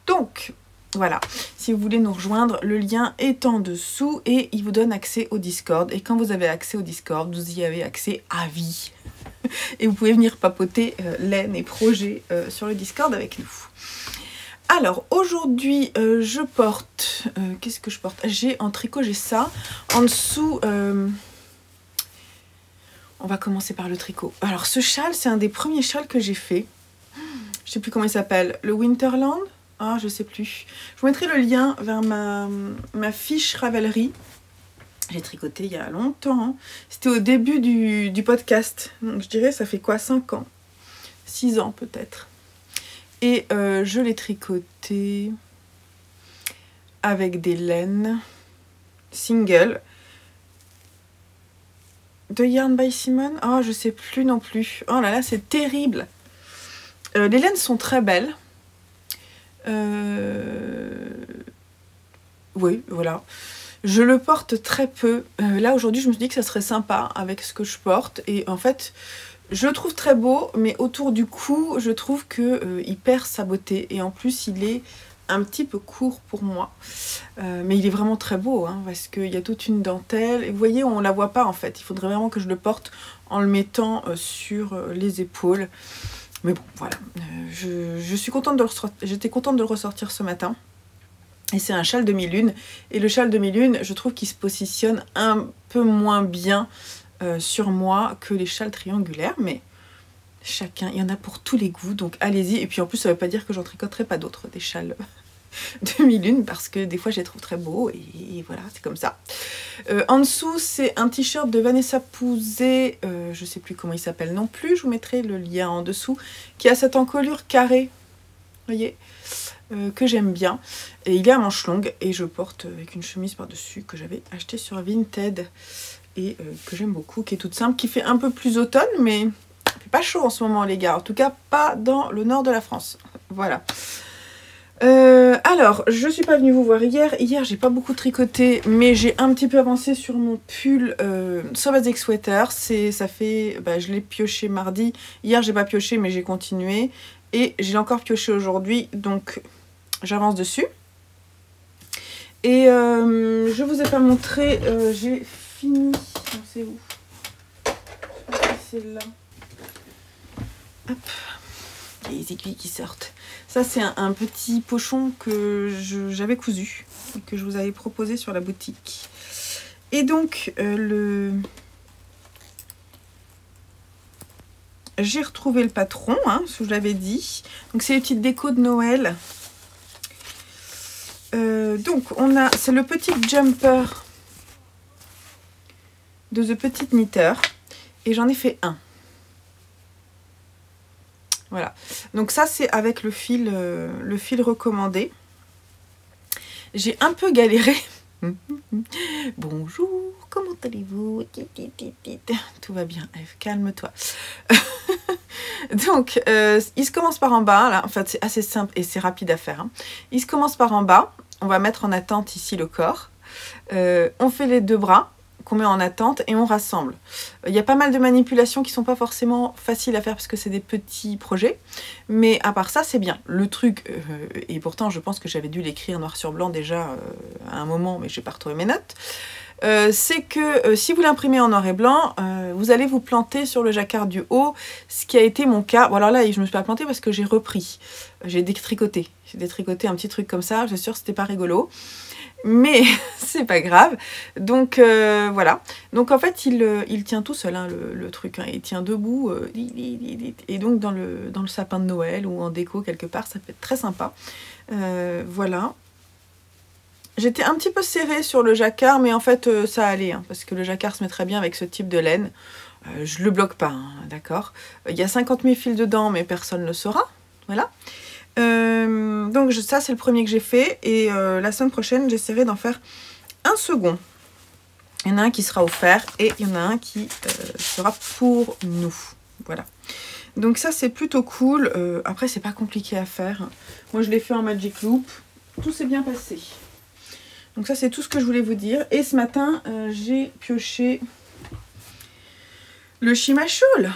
donc, voilà. Si vous voulez nous rejoindre, le lien est en dessous et il vous donne accès au Discord. Et quand vous avez accès au Discord, vous y avez accès à vie. Et vous pouvez venir papoter laine et projets sur le Discord avec nous. Alors, aujourd'hui, je porte... qu'est-ce que je porte? En tricot, j'ai ça. En dessous... on va commencer par le tricot. Alors ce châle, c'est un des premiers châles que j'ai fait. Je sais plus comment il s'appelle. Le Winterland? Ah, je sais plus. Je vous mettrai le lien vers ma fiche Ravelry. J'ai tricoté il y a longtemps. Hein. C'était au début du podcast. Donc je dirais, ça fait quoi, 5 ans? 6 ans peut-être. Et je l'ai tricoté avec des laines single. De Yarn by Simone? Oh, je sais plus non plus. Oh là là, c'est terrible. Les laines sont très belles. Oui, voilà. Je le porte très peu. Là aujourd'hui je me suis dit que ça serait sympa avec ce que je porte. Et en fait je le trouve très beau, mais autour du cou je trouve que il perd sa beauté. Et en plus il est un petit peu court pour moi. Mais il est vraiment très beau, hein, parce qu'il y a toute une dentelle. Et vous voyez, on ne la voit pas en fait. Il faudrait vraiment que je le porte en le mettant sur les épaules. Mais bon, voilà. Je suis contente de le ressortir. J'étais contente de le ressortir ce matin. Et c'est un châle demi-lune. Et le châle demi-lune, je trouve qu'il se positionne un peu moins bien sur moi que les châles triangulaires. Mais chacun, il y en a pour tous les goûts. Donc allez-y. Et puis en plus, ça ne veut pas dire que j'en tricoterai pas d'autres, des châles demi-lune, parce que des fois je les trouve très beaux. Et voilà, c'est comme ça. En dessous, c'est un t-shirt de Vanessa Pouzet. Je ne sais plus comment il s'appelle non plus. Je vous mettrai le lien en dessous. Qui a cette encolure carrée. Vous voyez, que j'aime bien. Et il est à manches longues et je porte avec une chemise par-dessus que j'avais acheté sur Vinted et que j'aime beaucoup, qui est toute simple, qui fait un peu plus automne, mais il fait pas chaud en ce moment les gars, en tout cas pas dans le nord de la France. Voilà. Alors, je suis pas venue vous voir hier. Hier, j'ai pas beaucoup tricoté, mais j'ai un petit peu avancé sur mon pull Sobasic Sweater. Ça fait, je l'ai pioché mardi. Hier, j'ai pas pioché, mais j'ai continué. Et j'ai encore pioché aujourd'hui, donc j'avance dessus. Et je vous ai pas montré, j'ai fini. C'est où? Je sais pas si c'est là. Hop. Les aiguilles qui sortent. Ça, c'est un petit pochon que j'avais cousu et que je vous avais proposé sur la boutique. Et donc, j'ai retrouvé le patron, hein, ce que je l'avais dit. Donc, c'est les petites décos de Noël. Donc, c'est le petit jumper de The Petite Knitter. Et j'en ai fait un. Voilà, donc ça c'est avec le fil recommandé. J'ai un peu galéré. Bonjour, comment allez-vous? Tout va bien, Eve, calme-toi. Donc, il se commence par en bas, là. En fait c'est assez simple et c'est rapide à faire. Hein. Il se commence par en bas, on va mettre en attente ici le corps. On fait les deux bras qu'on met en attente et on rassemble. Il y a pas mal de manipulations qui sont pas forcément faciles à faire parce que c'est des petits projets, mais à part ça c'est bien. Le truc, et pourtant je pense que j'avais dû l'écrire noir sur blanc déjà à un moment, mais j'ai pas retrouvé mes notes, c'est que si vous l'imprimez en noir et blanc, vous allez vous planter sur le jacquard du haut, ce qui a été mon cas. Bon alors là je me suis pas plantée parce que j'ai repris, j'ai détricoté un petit truc comme ça, je suis sûre que c'était pas rigolo. Mais c'est pas grave, donc voilà. Donc en fait il tient tout seul hein, le truc, hein. Il tient debout et donc dans le sapin de Noël ou en déco quelque part, ça peut être très sympa. Voilà. J'étais un petit peu serrée sur le jacquard, mais en fait ça allait, hein, parce que le jacquard se met très bien avec ce type de laine. Je le bloque pas, hein, d'accord. Il y a 50 000 fils dedans, mais personne ne le saura, voilà. Donc ça c'est le premier que j'ai fait et la semaine prochaine j'essaierai d'en faire un second. Il y en a un qui sera offert et il y en a un qui sera pour nous. Voilà. Donc ça c'est plutôt cool. Après c'est pas compliqué à faire. Moi je l'ai fait en Magic Loop. Tout s'est bien passé. Donc ça c'est tout ce que je voulais vous dire. Et ce matin j'ai pioché le Shima Shawl.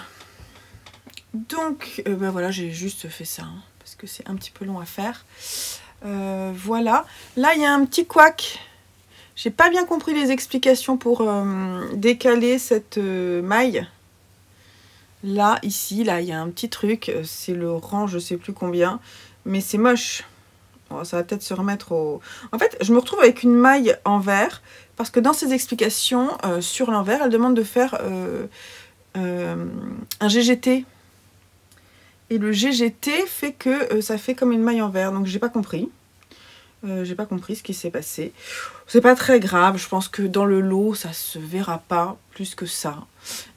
Donc voilà, j'ai juste fait ça. Hein. Parce que c'est un petit peu long à faire. Voilà. Là, il y a un petit couac. J'ai pas bien compris les explications pour décaler cette maille. Là, ici, là, il y a un petit truc. C'est le rang, je sais plus combien. Mais c'est moche. Bon, ça va peut-être se remettre au... En fait, je me retrouve avec une maille en vert. Parce que dans ses explications, sur l'envers, elle demande de faire un GGT. Et le GGT fait que ça fait comme une maille en verre. Donc j'ai pas compris. J'ai pas compris ce qui s'est passé. C'est pas très grave. Je pense que dans le lot, ça se verra pas plus que ça.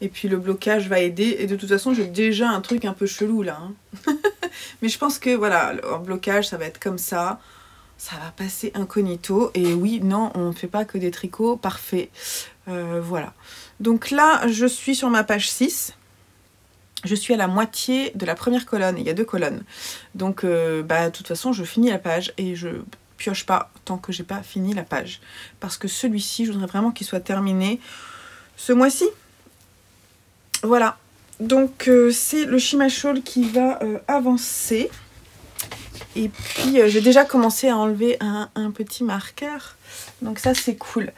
Et puis le blocage va aider. Et de toute façon, j'ai déjà un truc un peu chelou là. Hein. Mais je pense que voilà, en blocage, ça va être comme ça. Ça va passer incognito. Et oui, non, on ne fait pas que des tricots parfaits. Voilà. Donc là, je suis sur ma page 6. Je suis à la moitié de la première colonne, il y a 2 colonnes. Donc, de toute façon, je finis la page et je pioche pas tant que j'ai pas fini la page. Parce que celui-ci, je voudrais vraiment qu'il soit terminé ce mois-ci. Voilà. Donc c'est le Shima Shawl qui va avancer. Et puis j'ai déjà commencé à enlever un petit marqueur. Donc ça c'est cool.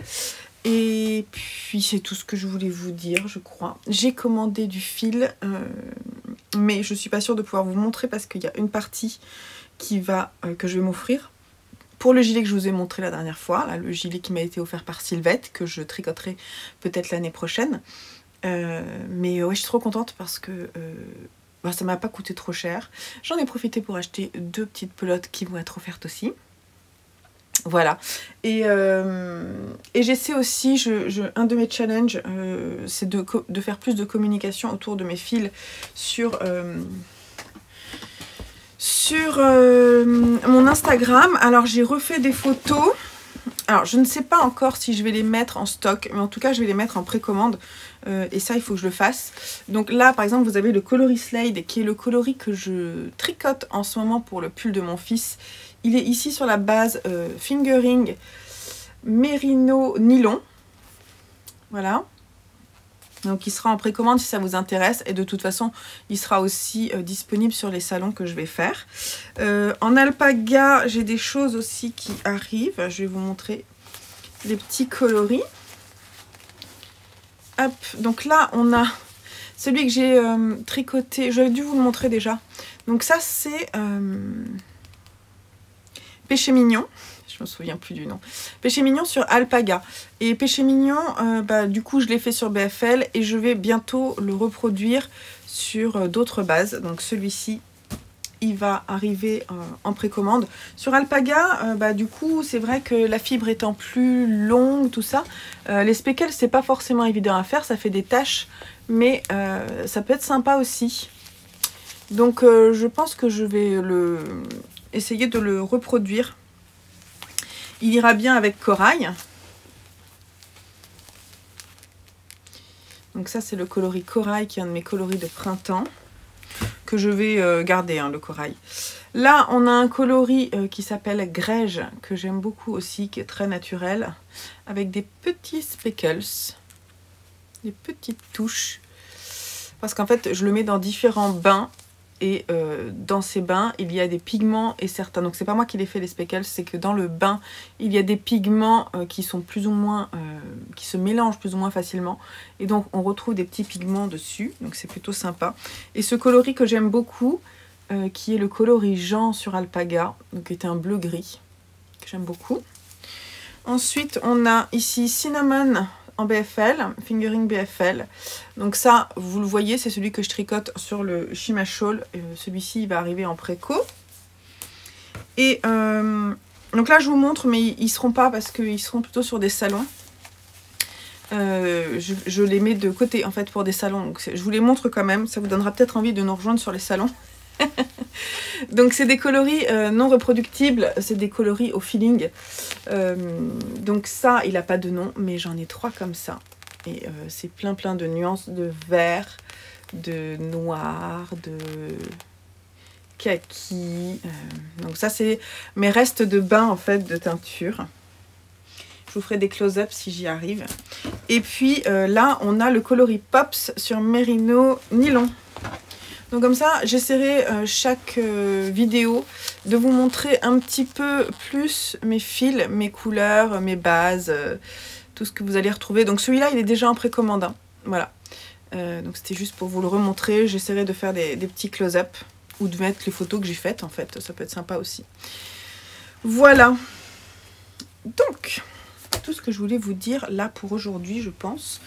Et puis c'est tout ce que je voulais vous dire, je crois. J'ai commandé du fil, mais je suis pas sûre de pouvoir vous montrer parce qu'il y a une partie qui va, que je vais m'offrir. Pour le gilet que je vous ai montré la dernière fois, là, le gilet qui m'a été offert par Sylvette, que je tricoterai peut-être l'année prochaine. Mais ouais, je suis trop contente parce que bah, ça m'a pas coûté trop cher. J'en ai profité pour acheter 2 petites pelotes qui vont être offertes aussi. Voilà. Et j'essaie aussi, un de mes challenges, c'est de faire plus de communication autour de mes fils sur mon Instagram. Alors j'ai refait des photos. Alors je ne sais pas encore si je vais les mettre en stock, mais en tout cas je vais les mettre en précommande. Et ça il faut que je le fasse. Donc là par exemple vous avez le coloris Slade qui est le coloris que je tricote en ce moment pour le pull de mon fils. Il est ici sur la base fingering Merino Nylon. Voilà. Donc il sera en précommande si ça vous intéresse. Et de toute façon, il sera aussi disponible sur les salons que je vais faire. En alpaga, j'ai des choses aussi qui arrivent. Je vais vous montrer les petits coloris. Hop, donc là, on a celui que j'ai tricoté. J'avais dû vous le montrer déjà. Donc ça, c'est Péché Mignon. Je me souviens plus du nom. Péché Mignon sur alpaga. Et Péché Mignon, du coup, je l'ai fait sur BFL et je vais bientôt le reproduire sur d'autres bases. Donc celui-ci, il va arriver en précommande. Sur alpaga, du coup, c'est vrai que la fibre étant plus longue, tout ça, les speckles, c'est pas forcément évident à faire. Ça fait des taches, mais ça peut être sympa aussi. Donc je pense que je vais essayer de le reproduire. Il ira bien avec corail. Donc ça c'est le coloris corail qui est un de mes coloris de printemps. Que je vais garder le corail. Là on a un coloris qui s'appelle Grège. Que j'aime beaucoup aussi. Qui est très naturel. Avec des petits speckles. Des petites touches. Parce qu'en fait je le mets dans différents bains. Et dans ces bains, il y a des pigments et certains... Donc c'est pas moi qui les fais les speckles, c'est que dans le bain, il y a des pigments qui sont plus ou moins... qui se mélangent plus ou moins facilement. Et donc on retrouve des petits pigments dessus. Donc c'est plutôt sympa. Et ce coloris que j'aime beaucoup, qui est le coloris Jean sur alpaga, donc qui est un bleu-gris, que j'aime beaucoup. Ensuite, on a ici Cinnamon en BFL, Fingering BFL. Donc ça, vous le voyez, c'est celui que je tricote sur le Shima Shawl. Celui-ci, il va arriver en préco. Et donc là, je vous montre, mais ils seront pas parce qu'ils seront plutôt sur des salons. Je les mets de côté, en fait, pour des salons. Donc je vous les montre quand même. Ça vous donnera peut-être envie de nous rejoindre sur les salons. Donc c'est des coloris non reproductibles, c'est des coloris au feeling. Donc ça, il n'a pas de nom, mais j'en ai 3 comme ça. Et c'est plein de nuances de vert, de noir, de kaki. Donc ça, c'est mes restes de bain en fait de teinture. Je vous ferai des close-up si j'y arrive. Et puis là, on a le coloris Pops sur Merino Nylon. Donc comme ça, j'essaierai chaque vidéo de vous montrer un petit peu plus mes fils, mes couleurs, mes bases, tout ce que vous allez retrouver. Donc celui-là, il est déjà en précommande. Hein. Voilà. Donc c'était juste pour vous le remontrer. J'essaierai de faire des petits close-up ou de mettre les photos que j'ai faites en fait. Ça peut être sympa aussi. Voilà. Donc, tout ce que je voulais vous dire là pour aujourd'hui, je pense.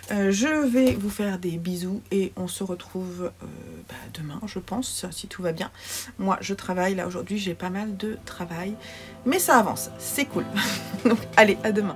Je vais vous faire des bisous et on se retrouve demain, je pense, si tout va bien. Moi, je travaille là aujourd'hui, j'ai pas mal de travail, mais ça avance, c'est cool. Donc, allez, à demain.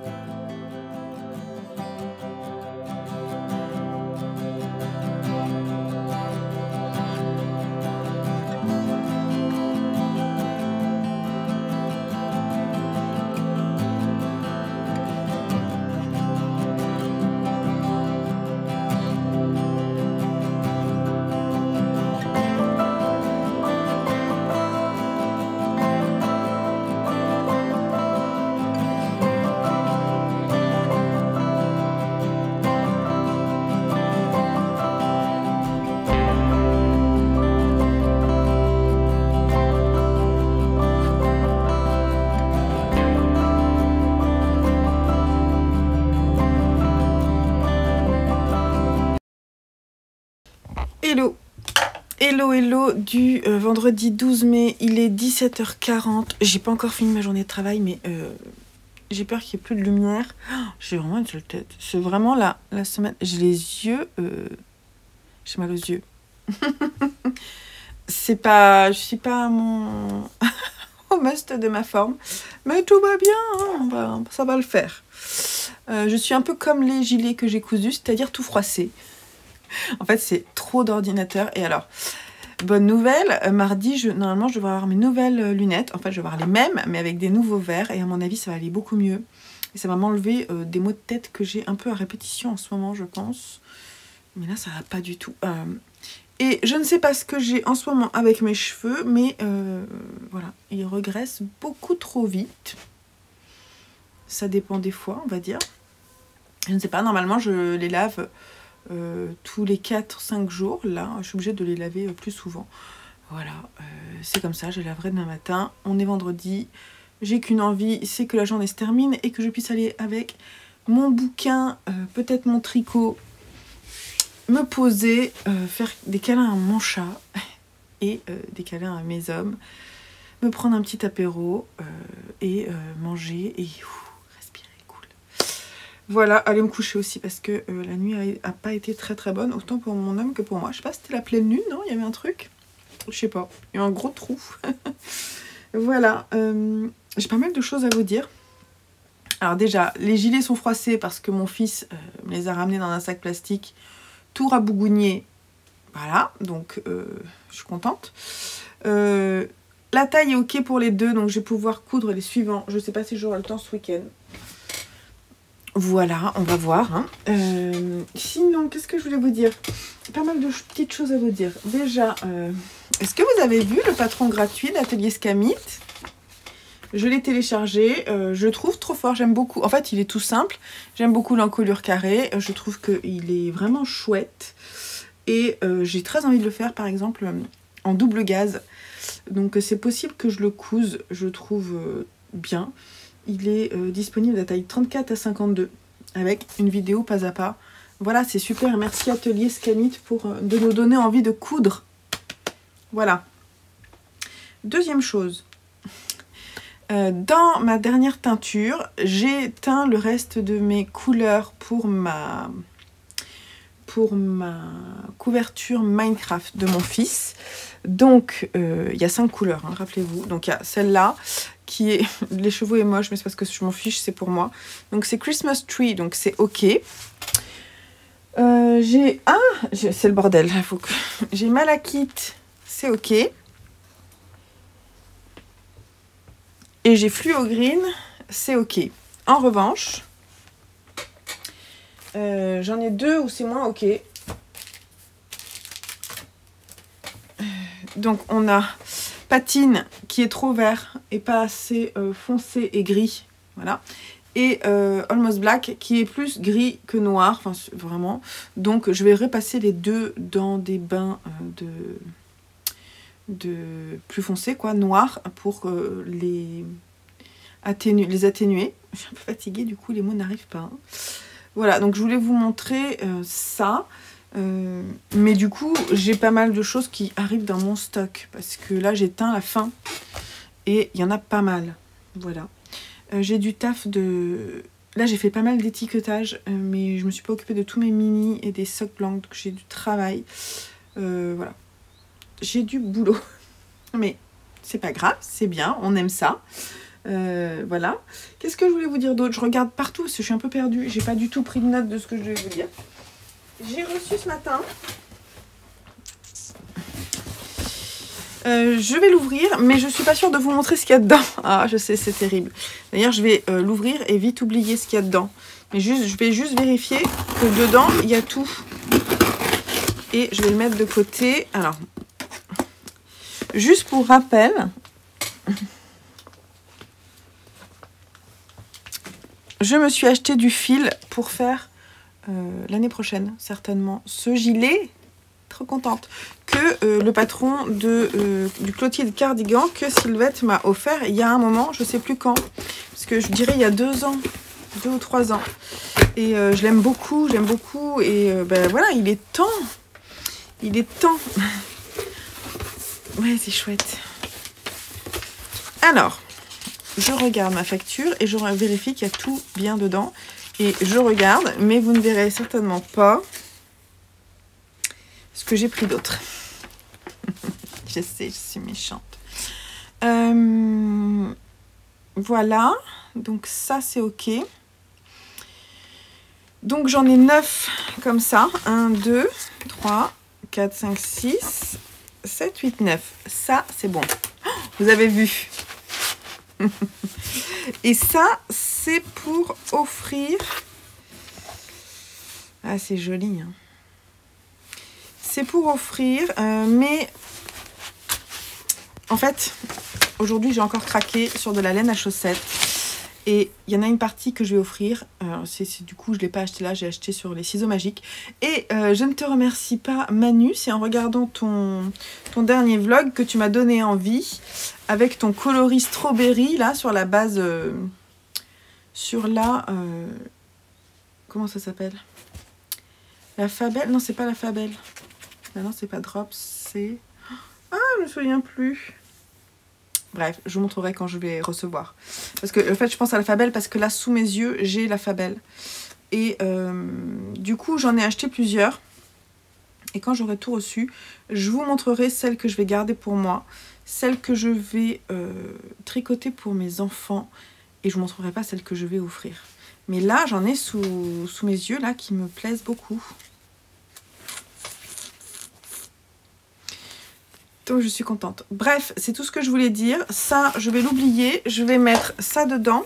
Hello, hello, hello du vendredi 12 mai, il est 17h40. J'ai pas encore fini ma journée de travail, mais j'ai peur qu'il n'y ait plus de lumière. Oh, j'ai vraiment une seule tête. C'est vraiment la semaine. J'ai les yeux. J'ai mal aux yeux. C'est pas. Je suis pas à mon. au must de ma forme. Mais tout va bien, hein, ça va le faire. Je suis un peu comme les gilets que j'ai cousus, c'est-à-dire tout froissé. En fait, c'est trop d'ordinateur. Et alors, bonne nouvelle, mardi, normalement, je devrais avoir mes nouvelles lunettes. En fait, je vais avoir les mêmes, mais avec des nouveaux verres. Et à mon avis, ça va aller beaucoup mieux. Et ça va m'enlever des maux de tête que j'ai un peu à répétition en ce moment, je pense. Mais là, ça va pas du tout. Et je ne sais pas ce que j'ai en ce moment avec mes cheveux, mais voilà, ils regressent beaucoup trop vite. Ça dépend des fois, on va dire. Je ne sais pas, normalement, je les lave... tous les 4-5 jours. Là, je suis obligée de les laver plus souvent. Voilà, c'est comme ça, je les laverai demain matin. On est vendredi, j'ai qu'une envie, c'est que la journée se termine et que je puisse aller avec mon bouquin, peut-être mon tricot, me poser, faire des câlins à mon chat et des câlins à mes hommes, me prendre un petit apéro et manger et... Voilà, aller me coucher aussi parce que la nuit a pas été très très bonne, autant pour mon homme que pour moi. Je sais pas si c'était la pleine lune, non? Il y avait un truc? Je sais pas, il y a eu un gros trou. Voilà, j'ai pas mal de choses à vous dire. Alors déjà, les gilets sont froissés parce que mon fils me les a ramenés dans un sac plastique tout rabougouigné. Voilà, donc je suis contente. La taille est ok pour les deux, donc je vais pouvoir coudre les suivants. Je sais pas si j'aurai le temps ce week-end. Voilà, on va voir. Hein. Sinon, qu'est-ce que je voulais vous dire? Pas mal de petites choses à vous dire. Déjà, est-ce que vous avez vu le patron gratuit d'Atelier Scamit? Je l'ai téléchargé. Je le trouve trop fort. J'aime beaucoup. En fait, il est tout simple. J'aime beaucoup l'encolure carrée. Je trouve qu'il est vraiment chouette. Et j'ai très envie de le faire, par exemple, en double gaze. Donc, c'est possible que je le couse. Je trouve bien. Il est disponible de la taille 34 à 52 avec une vidéo pas à pas. Voilà, c'est super. Merci Atelier Scamit de nous donner envie de coudre. Voilà. Deuxième chose. Dans ma dernière teinture, j'ai teint le reste de mes couleurs pour ma couverture Minecraft de mon fils. Donc, il y a 5 couleurs, hein, rappelez-vous. Donc, il y a celle-là qui est... Les chevaux est moche, mais c'est parce que je m'en fiche, c'est pour moi. Donc, c'est Christmas Tree, donc c'est OK. J'ai... Ah, c'est le bordel. Faut que... J'ai Malachite, c'est OK. Et j'ai Fluo Green, c'est OK. En revanche, j'en ai 2 où c'est moins OK. Donc on a Patine qui est trop vert et pas assez foncé et gris. Voilà. Et Almost Black qui est plus gris que noir. Enfin vraiment. Donc je vais repasser les deux dans des bains de plus foncé, quoi, noir, pour les atténuer. Je suis un peu fatiguée, du coup les mots n'arrivent pas. Hein. Voilà, donc je voulais vous montrer ça. Mais du coup, j'ai pas mal de choses qui arrivent dans mon stock. Parce que là, j'ai teint la fin. Et il y en a pas mal. Voilà. J'ai du taf de... Là, j'ai fait pas mal d'étiquetage. Mais je me suis pas occupée de tous mes mini et des socks blancs. Donc j'ai du travail. Voilà. J'ai du boulot. Mais c'est pas grave, c'est bien. On aime ça. Voilà. Qu'est-ce que je voulais vous dire d'autre? Je regarde partout parce que je suis un peu perdue. J'ai pas du tout pris de note de ce que je devais vous dire. J'ai reçu ce matin. Je vais l'ouvrir, mais je suis pas sûre de vous montrer ce qu'il y a dedans. Ah, je sais, c'est terrible. D'ailleurs, je vais l'ouvrir et vite oublier ce qu'il y a dedans. Mais je vais juste vérifier que dedans, il y a tout. Et je vais le mettre de côté. Alors, juste pour rappel... Je me suis acheté du fil pour faire l'année prochaine, certainement, ce gilet, trop contente, que le patron du Clotilde Cardigan, que Sylvette m'a offert il y a un moment, je sais plus quand, parce que je dirais il y a 2 ans, 2 ou 3 ans. Et je l'aime beaucoup, et ben voilà, il est temps Il est temps. Ouais, c'est chouette. Alors, je regarde ma facture et je vérifie qu'il y a tout bien dedans. Et je regarde, mais vous ne verrez certainement pas ce que j'ai pris d'autre. Je sais, je suis méchante. Voilà, donc ça c'est ok. Donc j'en ai 9 comme ça. 1, 2, 3, 4, 5, 6, 7, 8, 9. Ça c'est bon. Vous avez vu. Et ça c'est pour offrir. Ah c'est joli. Hein. C'est pour offrir, mais en fait, aujourd'hui j'ai encore craqué sur de la laine à chaussettes. Et il y en a une partie que je vais offrir. Du coup, je ne l'ai pas acheté là, j'ai acheté sur les ciseaux magiques. Et je ne te remercie pas, Manu. C'est en regardant ton dernier vlog que tu m'as donné envie. Avec ton coloris strawberry, là, sur la base... sur la... comment ça s'appelle? La Fabelle? Non, c'est pas la Fabelle. Ah non, c'est pas Drops, c'est... Ah, je me souviens plus. Bref, je vous montrerai quand je vais recevoir. Parce que, en fait, je pense à la Fabelle parce que là, sous mes yeux, j'ai la Fabelle. Et du coup, j'en ai acheté plusieurs. Et quand j'aurai tout reçu, je vous montrerai celle que je vais garder pour moi. Celle que je vais tricoter pour mes enfants. Et je ne vous montrerai pas celle que je vais offrir. Mais là, j'en ai sous mes yeux, là, qui me plaisent beaucoup. Donc je suis contente. Bref, c'est tout ce que je voulais dire. Ça, je vais l'oublier. Je vais mettre ça dedans.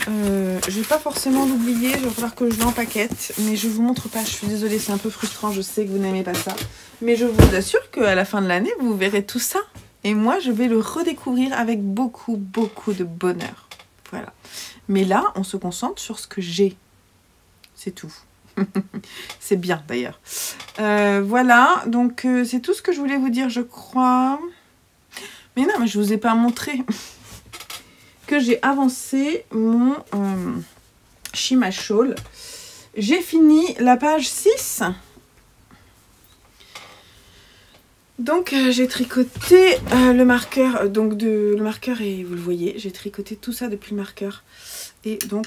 Je vais pas forcément l'oublier. Il va falloir que je l'empaquette. Mais je vous montre pas. Je suis désolée, c'est un peu frustrant. Je sais que vous n'aimez pas ça. Mais je vous assure qu'à la fin de l'année, vous verrez tout ça. Et moi, je vais le redécouvrir avec beaucoup, beaucoup de bonheur. Voilà. Mais là, on se concentre sur ce que j'ai. C'est tout. C'est bien d'ailleurs. Voilà, donc c'est tout ce que je voulais vous dire, je crois. Mais non, mais je vous ai pas montré que j'ai avancé mon Shima Shawl. J'ai fini la page 6. Donc j'ai tricoté le marqueur, le marqueur et vous le voyez, j'ai tricoté tout ça depuis le marqueur. Et donc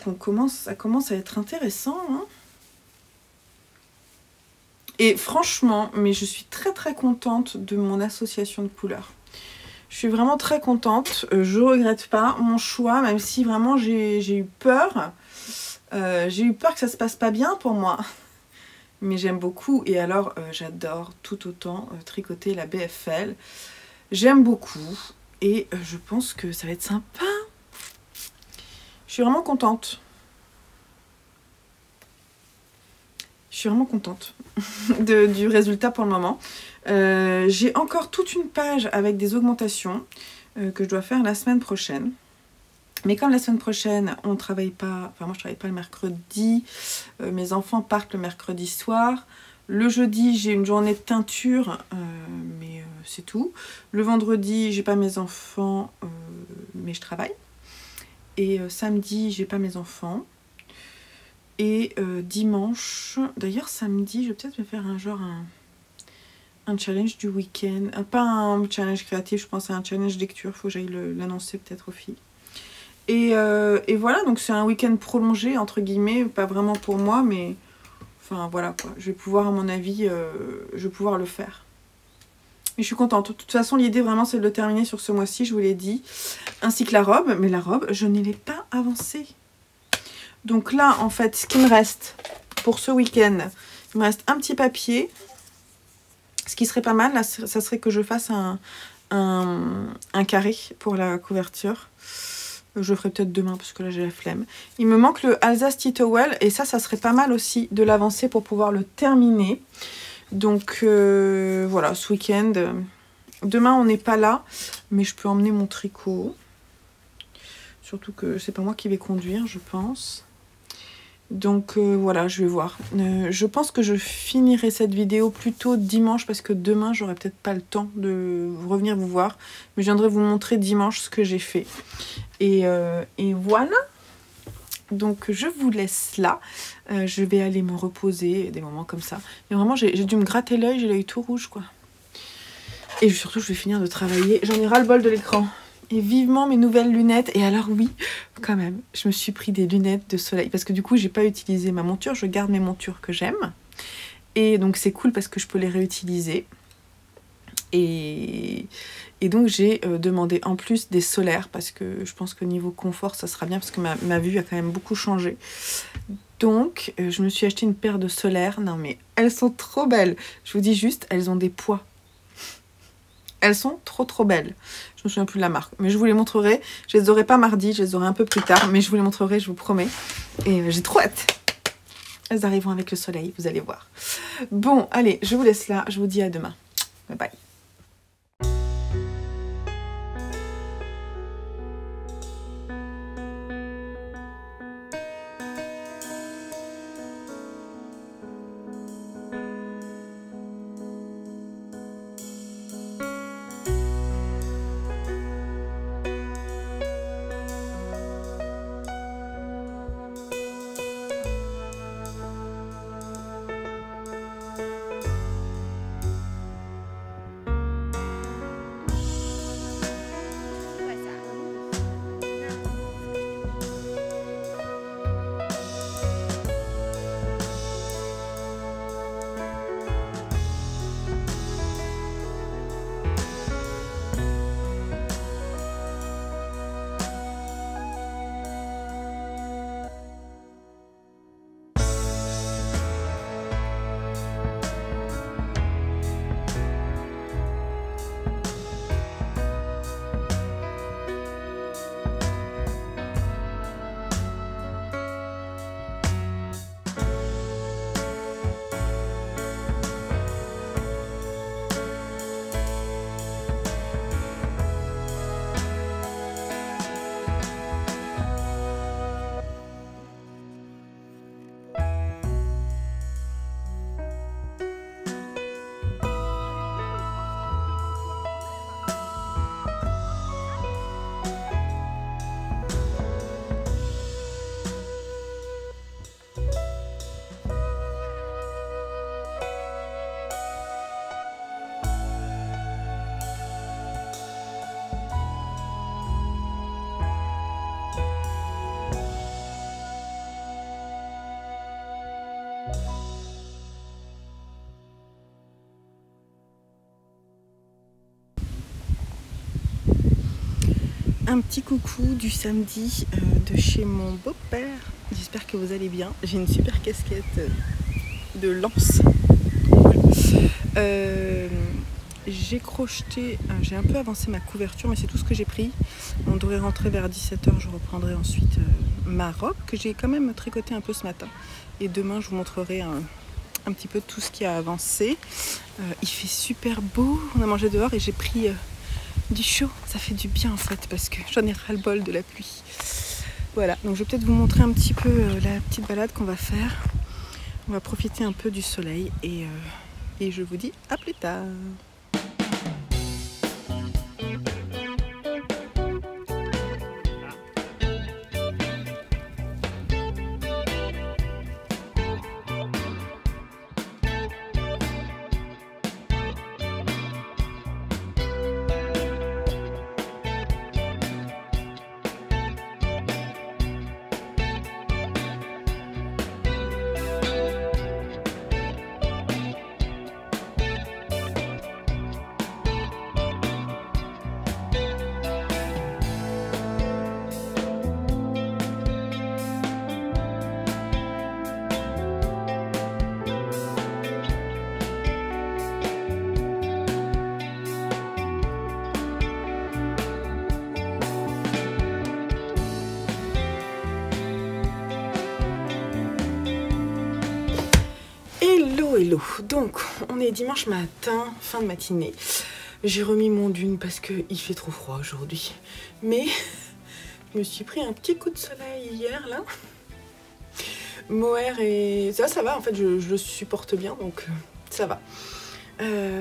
ça commence à être intéressant, hein. Et franchement, mais je suis très très contente de mon association de couleurs. Je suis vraiment très contente. Je regrette pas mon choix, même si vraiment j'ai eu peur. J'ai eu peur que ça se passe pas bien pour moi. Mais j'aime beaucoup. Et alors, j'adore tout autant tricoter la BFL. J'aime beaucoup. Et je pense que ça va être sympa. Je suis vraiment contente. Je suis vraiment contente du résultat pour le moment. J'ai encore toute une page avec des augmentations que je dois faire la semaine prochaine. Mais comme la semaine prochaine, on ne travaille pas, enfin moi je ne travaille pas le mercredi, mes enfants partent le mercredi soir. Le jeudi, j'ai une journée de teinture, mais c'est tout. Le vendredi, j'ai pas mes enfants, mais je travaille. Et samedi, j'ai pas mes enfants. Et dimanche, d'ailleurs samedi, je vais peut-être me faire un challenge du week-end. Pas un challenge créatif, je pense à un challenge lecture. Il faut que j'aille l'annoncer peut-être aux filles. Et voilà, donc c'est un week-end prolongé, entre guillemets. Pas vraiment pour moi, mais enfin voilà quoi. Je vais pouvoir, à mon avis, je vais pouvoir le faire. Et je suis contente. De toute façon, l'idée vraiment, c'est de le terminer sur ce mois-ci, je vous l'ai dit. Ainsi que la robe. Mais la robe, je ne l'ai pas avancée. Donc là, en fait, ce qui me reste pour ce week-end, il me reste un petit papier. Ce qui serait pas mal, là, ça serait que je fasse un carré pour la couverture. Je le ferai peut-être demain parce que là, j'ai la flemme. Il me manque le Alsace Tea Towel et ça serait pas mal aussi de l'avancer pour pouvoir le terminer. Donc voilà, ce week-end. Demain, on n'est pas là, mais je peux emmener mon tricot. Surtout que c'est pas moi qui vais conduire, je pense. Donc voilà, je vais voir. Je pense que je finirai cette vidéo plutôt dimanche parce que demain, j'aurai peut-être pas le temps de revenir vous voir. Mais je viendrai vous montrer dimanche ce que j'ai fait. Et voilà. Donc je vous laisse là. Je vais aller me reposer, des moments comme ça. Mais vraiment, j'ai dû me gratter l'œil, j'ai l'œil tout rouge, quoi. Et surtout, je vais finir de travailler. J'en ai ras-le-bol de l'écran. Et vivement mes nouvelles lunettes. Et alors oui, quand même, je me suis pris des lunettes de soleil. Parce que du coup, j'ai pas utilisé ma monture. Je garde mes montures que j'aime. Et donc c'est cool parce que je peux les réutiliser. Et donc j'ai demandé en plus des solaires. Parce que je pense que niveau confort, ça sera bien. Parce que ma vue a quand même beaucoup changé. Donc je me suis acheté une paire de solaires. Non mais elles sont trop belles. Je vous dis juste, elles ont des poids. Elles sont trop belles. Je me souviens plus de la marque. Mais je vous les montrerai. Je les aurai pas mardi. Je les aurai un peu plus tard. Mais je vous les montrerai, je vous promets. Et j'ai trop hâte. Elles arriveront avec le soleil. Vous allez voir. Bon, allez, je vous laisse là. Je vous dis à demain. Bye bye. Un petit coucou du samedi de chez mon beau-père. J'espère que vous allez bien. J'ai une super casquette de lance. J'ai crocheté, j'ai un peu avancé ma couverture, mais c'est tout ce que j'ai pris. On devrait rentrer vers 17 h. Je reprendrai ensuite ma robe que j'ai quand même tricotée un peu ce matin. Et demain, je vous montrerai un petit peu tout ce qui a avancé. Il fait super beau. On a mangé dehors et j'ai pris du chaud. Ça fait du bien en fait parce que j'en ai ras-le-bol de la pluie. Voilà, donc je vais peut-être vous montrer un petit peu la petite balade qu'on va faire. On va profiter un peu du soleil et je vous dis à plus tard. Hello, donc on est dimanche matin, fin de matinée. J'ai remis mon dune parce qu'il fait trop froid aujourd'hui. Mais je me suis pris un petit coup de soleil hier là. Mohair et ça va en fait, je le supporte bien donc ça va.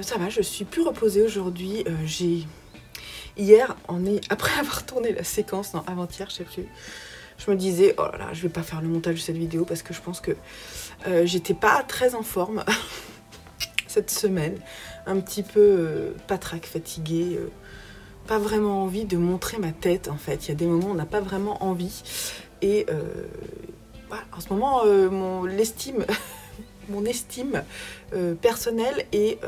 Ça va, je suis plus reposée aujourd'hui. Hier, après avoir tourné la séquence, non avant-hier, je sais plus. Je me disais, oh là là, je vais pas faire le montage de cette vidéo parce que je pense que j'étais pas très en forme cette semaine. Un petit peu patraque, fatiguée, pas vraiment envie de montrer ma tête en fait. Il y a des moments où on n'a pas vraiment envie. Et voilà, en ce moment, mon estime personnelle n'est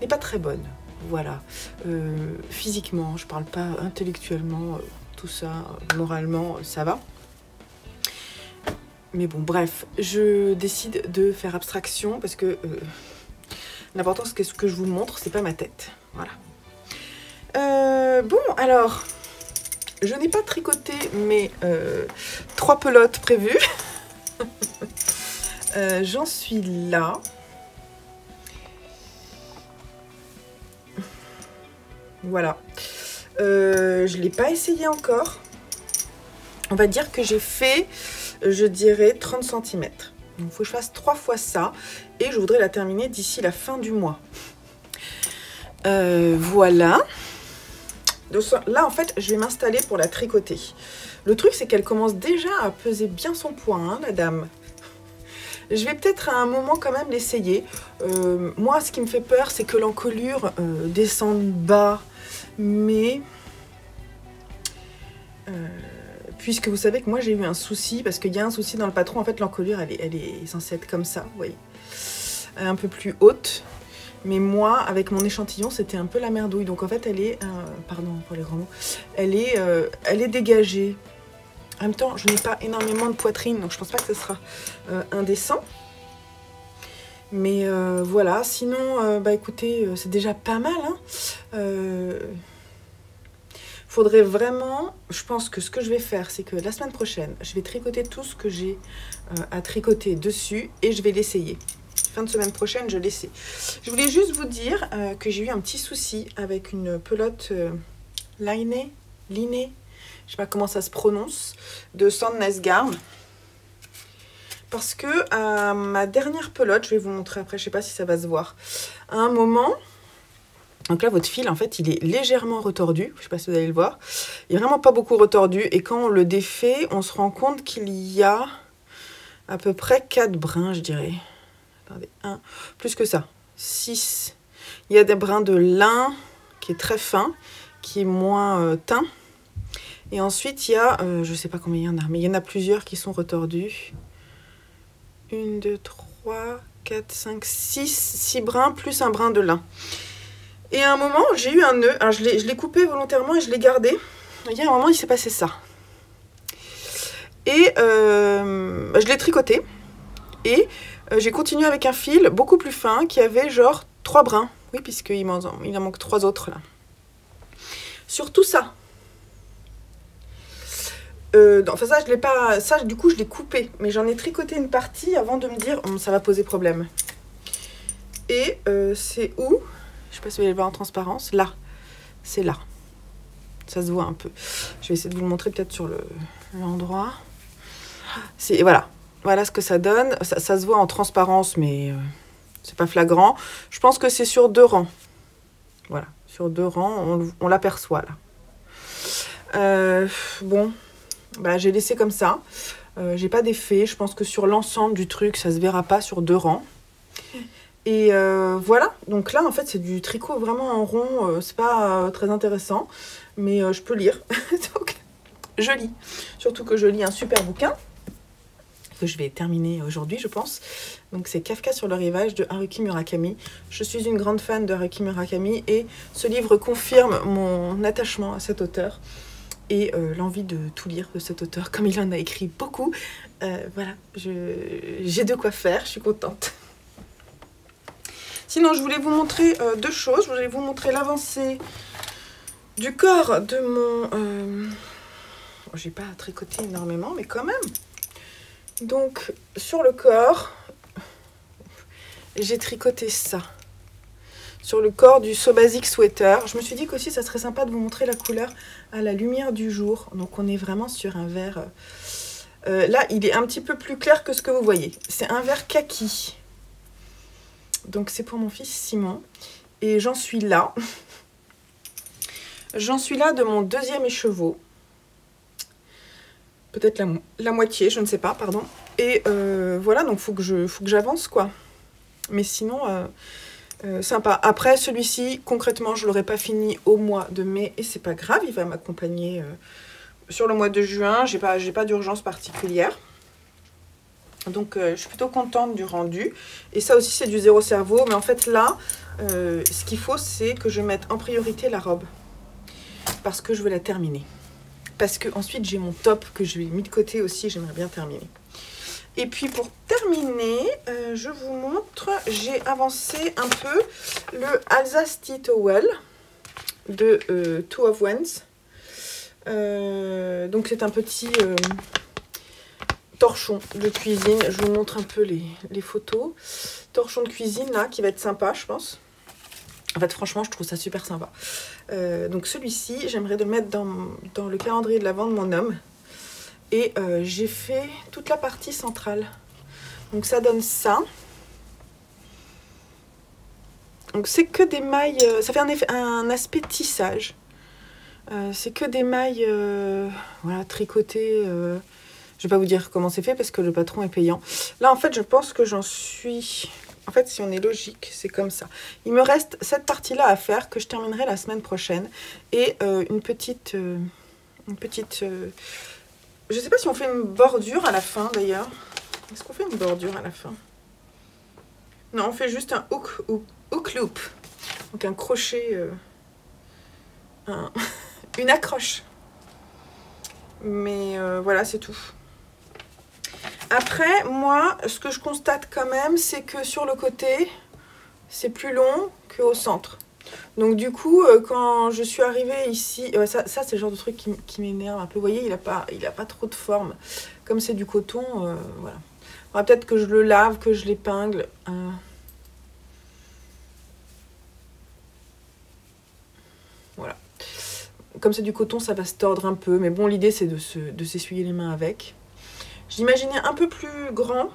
pas très bonne. Voilà. Physiquement, je parle pas intellectuellement, tout ça, moralement, ça va. Mais bon, bref, je décide de faire abstraction parce que l'important c'est que ce que je vous montre, c'est pas ma tête. Voilà. Bon, alors, je n'ai pas tricoté mes 3 pelotes prévues. J'en suis là. Voilà. Je ne l'ai pas essayé encore. On va dire que j'ai fait, je dirais, 30 cm. Donc, il faut que je fasse 3 fois ça. Et je voudrais la terminer d'ici la fin du mois. Voilà. Donc, là, en fait, je vais m'installer pour la tricoter. Le truc, c'est qu'elle commence déjà à peser bien son poids, hein, la dame. Je vais peut-être à un moment quand même l'essayer. Moi, ce qui me fait peur, c'est que l'encolure descende bas. Mais puisque vous savez que moi j'ai eu un souci, parce qu'il y a un souci dans le patron, en fait l'encolure elle est censée être comme ça, vous voyez, un peu plus haute. Mais moi, avec mon échantillon, c'était un peu la merdouille. Donc en fait, elle est, pardon pour les grands mots, elle est dégagée. En même temps, je n'ai pas énormément de poitrine, donc je pense pas que ce sera indécent. Mais voilà, sinon, bah écoutez, c'est déjà pas mal, hein. Faudrait vraiment, je pense que ce que je vais faire, c'est que la semaine prochaine, je vais tricoter tout ce que j'ai à tricoter dessus et je vais l'essayer. Fin de semaine prochaine, je l'essaie. Je voulais juste vous dire que j'ai eu un petit souci avec une pelote linée, je sais pas comment ça se prononce, de Sandnesgarn. Parce que ma dernière pelote, je vais vous montrer après, je sais pas si ça va se voir, à un moment... Donc là, votre fil, en fait, il est légèrement retordu. Je ne sais pas si vous allez le voir. Il n'est vraiment pas beaucoup retordu. Et quand on le défait, on se rend compte qu'il y a à peu près 4 brins, je dirais. Attendez, 1, plus que ça, 6. Il y a des brins de lin qui est très fin, qui est moins teint. Et ensuite, il y a, je ne sais pas combien il y en a, mais il y en a plusieurs qui sont retordus. 1, 2, 3, 4, 5, 6 brins, plus un brin de lin. Et à un moment, j'ai eu un nœud. Alors, je l'ai coupé volontairement et je l'ai gardé. Il y a un moment, il s'est passé ça. Et je l'ai tricoté. Et j'ai continué avec un fil beaucoup plus fin qui avait genre 3 brins. Oui, puisqu'il en manque 3 autres là. Sur tout ça. Enfin, ça, je l'ai pas. Ça, du coup, je l'ai coupé. Mais j'en ai tricoté une partie avant de me dire ça va poser problème. Et c'est où? Je ne sais pas si vous allez le voir en transparence. Là, c'est là. Ça se voit un peu. Je vais essayer de vous le montrer peut-être sur l'endroit. Voilà. Voilà ce que ça donne. Ça se voit en transparence, mais c'est pas flagrant. Je pense que c'est sur 2 rangs. Voilà. Sur 2 rangs, on l'aperçoit là. Bon, bah, j'ai laissé comme ça. J'ai pas d'effet. Je pense que sur l'ensemble du truc, ça se verra pas sur 2 rangs. Et voilà, donc là en fait c'est du tricot vraiment en rond, c'est pas très intéressant, mais je peux lire, donc je lis. Surtout que je lis un super bouquin, que je vais terminer aujourd'hui je pense. Donc c'est Kafka sur le rivage de Haruki Murakami. Je suis une grande fan de Haruki Murakami et ce livre confirme mon attachement à cet auteur et l'envie de tout lire de cet auteur, comme il en a écrit beaucoup. Voilà, j'ai de quoi faire, je suis contente. Sinon, je voulais vous montrer 2 choses. Je voulais vous montrer l'avancée du corps de mon... J'ai pas tricoté énormément, mais quand même. Donc, sur le corps, j'ai tricoté ça. Sur le corps du So Basic Sweater. Je me suis dit qu'aussi, ça serait sympa de vous montrer la couleur à la lumière du jour. Donc, on est vraiment sur un vert... là, il est un petit peu plus clair que ce que vous voyez. C'est un vert kaki. Donc c'est pour mon fils Simon. Et j'en suis là. J'en suis là de mon 2e écheveau. peut-être la moitié, je ne sais pas, pardon. Et voilà, donc faut que j'avance, quoi. Mais sinon, sympa. Après, celui-ci, concrètement, je ne l'aurai pas fini au mois de mai. Et c'est pas grave, il va m'accompagner sur le mois de juin. J'ai pas d'urgence particulière. Donc, je suis plutôt contente du rendu. Et ça aussi, c'est du zéro cerveau. Mais en fait, là, ce qu'il faut, c'est que je mette en priorité la robe. Parce que je veux la terminer. Parce que ensuite j'ai mon top que je vais mis de côté aussi, j'aimerais bien terminer. Et puis pour terminer, je vous montre, j'ai avancé un peu le Alsace Tea Towel de Two of Wands. Donc c'est un petit torchon de cuisine, je vous montre un peu les photos. Torchon de cuisine là qui va être sympa, je pense. En fait, franchement, je trouve ça super sympa. Donc celui-ci, j'aimerais le mettre dans le calendrier de l'Avent de mon homme. Et j'ai fait toute la partie centrale. Donc ça donne ça. Donc c'est que des mailles, ça fait un aspect tissage. C'est que des mailles voilà, tricotées. Je vais pas vous dire comment c'est fait parce que le patron est payant. Là, en fait, je pense que j'en suis... En fait, si on est logique, c'est comme ça. Il me reste cette partie-là à faire que je terminerai la semaine prochaine. Et une petite... je sais pas si on fait une bordure à la fin, d'ailleurs. Est-ce qu'on fait une bordure à la fin? Non, on fait juste un hook loop. Donc un crochet... une accroche. Mais voilà, c'est tout. Après, moi, ce que je constate quand même, c'est que sur le côté, c'est plus long qu'au centre. Donc du coup, quand je suis arrivée ici, ça c'est le genre de truc qui m'énerve un peu. Vous voyez, il a pas trop de forme. Comme c'est du coton, voilà. Peut-être que je le lave, que je l'épingle. Voilà. Comme c'est du coton, ça va se tordre un peu. Mais bon, l'idée, c'est de s'essuyer les mains avec. Je l'imaginais un peu plus grand.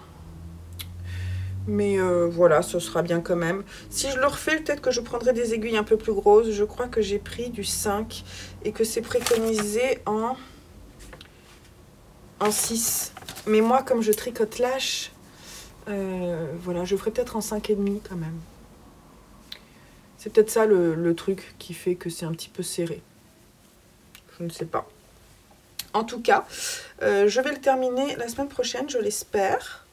Mais voilà, ce sera bien quand même. Si je le refais, peut-être que je prendrai des aiguilles un peu plus grosses. Je crois que j'ai pris du 5 et que c'est préconisé en 6. Mais moi, comme je tricote lâche, voilà, je ferai peut-être en 5,5 quand même. C'est peut-être ça le truc qui fait que c'est un petit peu serré. Je ne sais pas. En tout cas, je vais le terminer la semaine prochaine, je l'espère.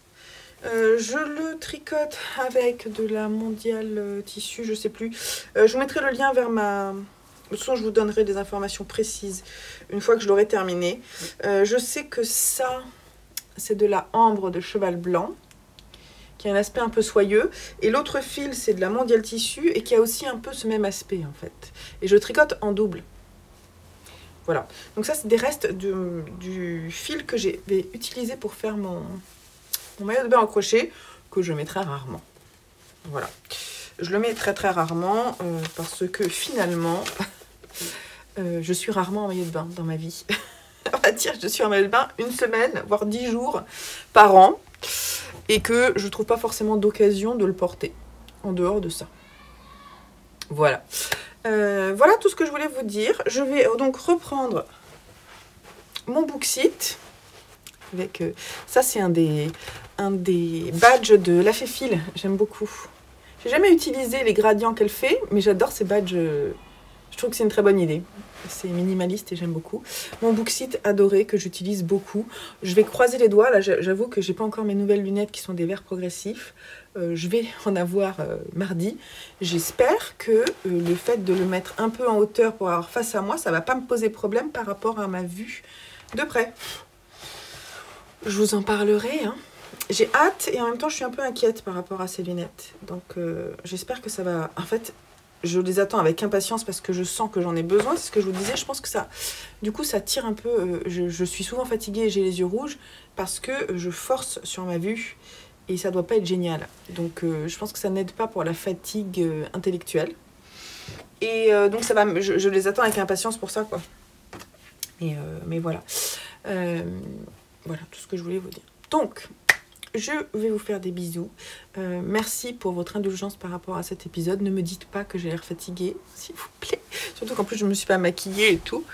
Je le tricote avec de la Mondial Tissu, je sais plus. Je vous mettrai le lien vers ma... De toute façon, je vous donnerai des informations précises une fois que je l'aurai terminé. Je sais que ça, c'est de la ambre de cheval blanc, qui a un aspect un peu soyeux. Et l'autre fil, c'est de la Mondial Tissu, et qui a aussi un peu ce même aspect, en fait. Et je tricote en double. Voilà. Donc ça, c'est des restes du fil que j'ai utilisé pour faire mon maillot de bain en crochet, que je mets très rarement. Voilà. Je le mets très très rarement parce que finalement, je suis rarement en maillot de bain dans ma vie. On va dire, je suis en maillot de bain une semaine, voire 10 jours par an. Et que je trouve pas forcément d'occasion de le porter en dehors de ça. Voilà. Voilà tout ce que je voulais vous dire. Je vais donc reprendre mon Booksite. Avec, ça, c'est un des badges de La Féfile. J'aime beaucoup. J'ai jamais utilisé les gradients qu'elle fait, mais j'adore ces badges. Je trouve que c'est une très bonne idée. C'est minimaliste et j'aime beaucoup. Mon Booksite adoré que j'utilise beaucoup. Je vais croiser les doigts. Là, j'avoue que j'ai pas encore mes nouvelles lunettes qui sont des verres progressifs. Je vais en avoir mardi. J'espère que le fait de le mettre un peu en hauteur pour avoir face à moi, ça va pas me poser problème par rapport à ma vue de près. Je vous en parlerai. Hein. J'ai hâte et en même temps, je suis un peu inquiète par rapport à ces lunettes. Donc, j'espère que ça va... En fait, je les attends avec impatience parce que je sens que j'en ai besoin. C'est ce que je vous disais. Je pense que ça... Du coup, ça tire un peu... je suis souvent fatiguée et j'ai les yeux rouges parce que je force sur ma vue et ça doit pas être génial. Donc, je pense que ça n'aide pas pour la fatigue intellectuelle. Et donc, ça va... Je les attends avec impatience pour ça, quoi. Mais voilà. Voilà tout ce que je voulais vous dire. Donc, je vais vous faire des bisous. Merci pour votre indulgence par rapport à cet épisode. Ne me dites pas que j'ai l'air fatiguée, s'il vous plaît. Surtout qu'en plus, je ne me suis pas maquillée et tout.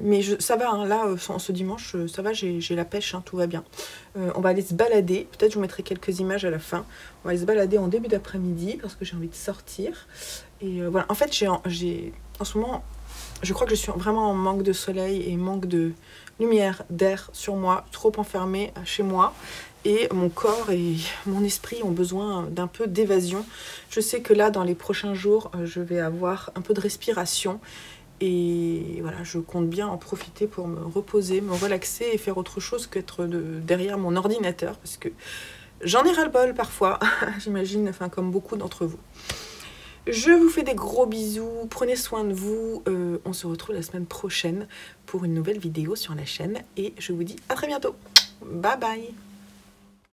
Mais ça va, hein, là, ce dimanche, ça va, j'ai la pêche, hein, tout va bien. On va aller se balader. Peut-être je vous mettrai quelques images à la fin. On va aller se balader en début d'après-midi parce que j'ai envie de sortir. Et voilà, en fait, en ce moment, je crois que je suis vraiment en manque de soleil et manque de lumière, d'air sur moi, trop enfermée chez moi. Et mon corps et mon esprit ont besoin d'un peu d'évasion. Je sais que là, dans les prochains jours, je vais avoir un peu de respiration. Et voilà, je compte bien en profiter pour me reposer, me relaxer et faire autre chose qu'être derrière mon ordinateur. Parce que j'en ai ras-le-bol parfois, j'imagine, enfin comme beaucoup d'entre vous. Je vous fais des gros bisous, prenez soin de vous. On se retrouve la semaine prochaine pour une nouvelle vidéo sur la chaîne. Et je vous dis à très bientôt. Bye bye.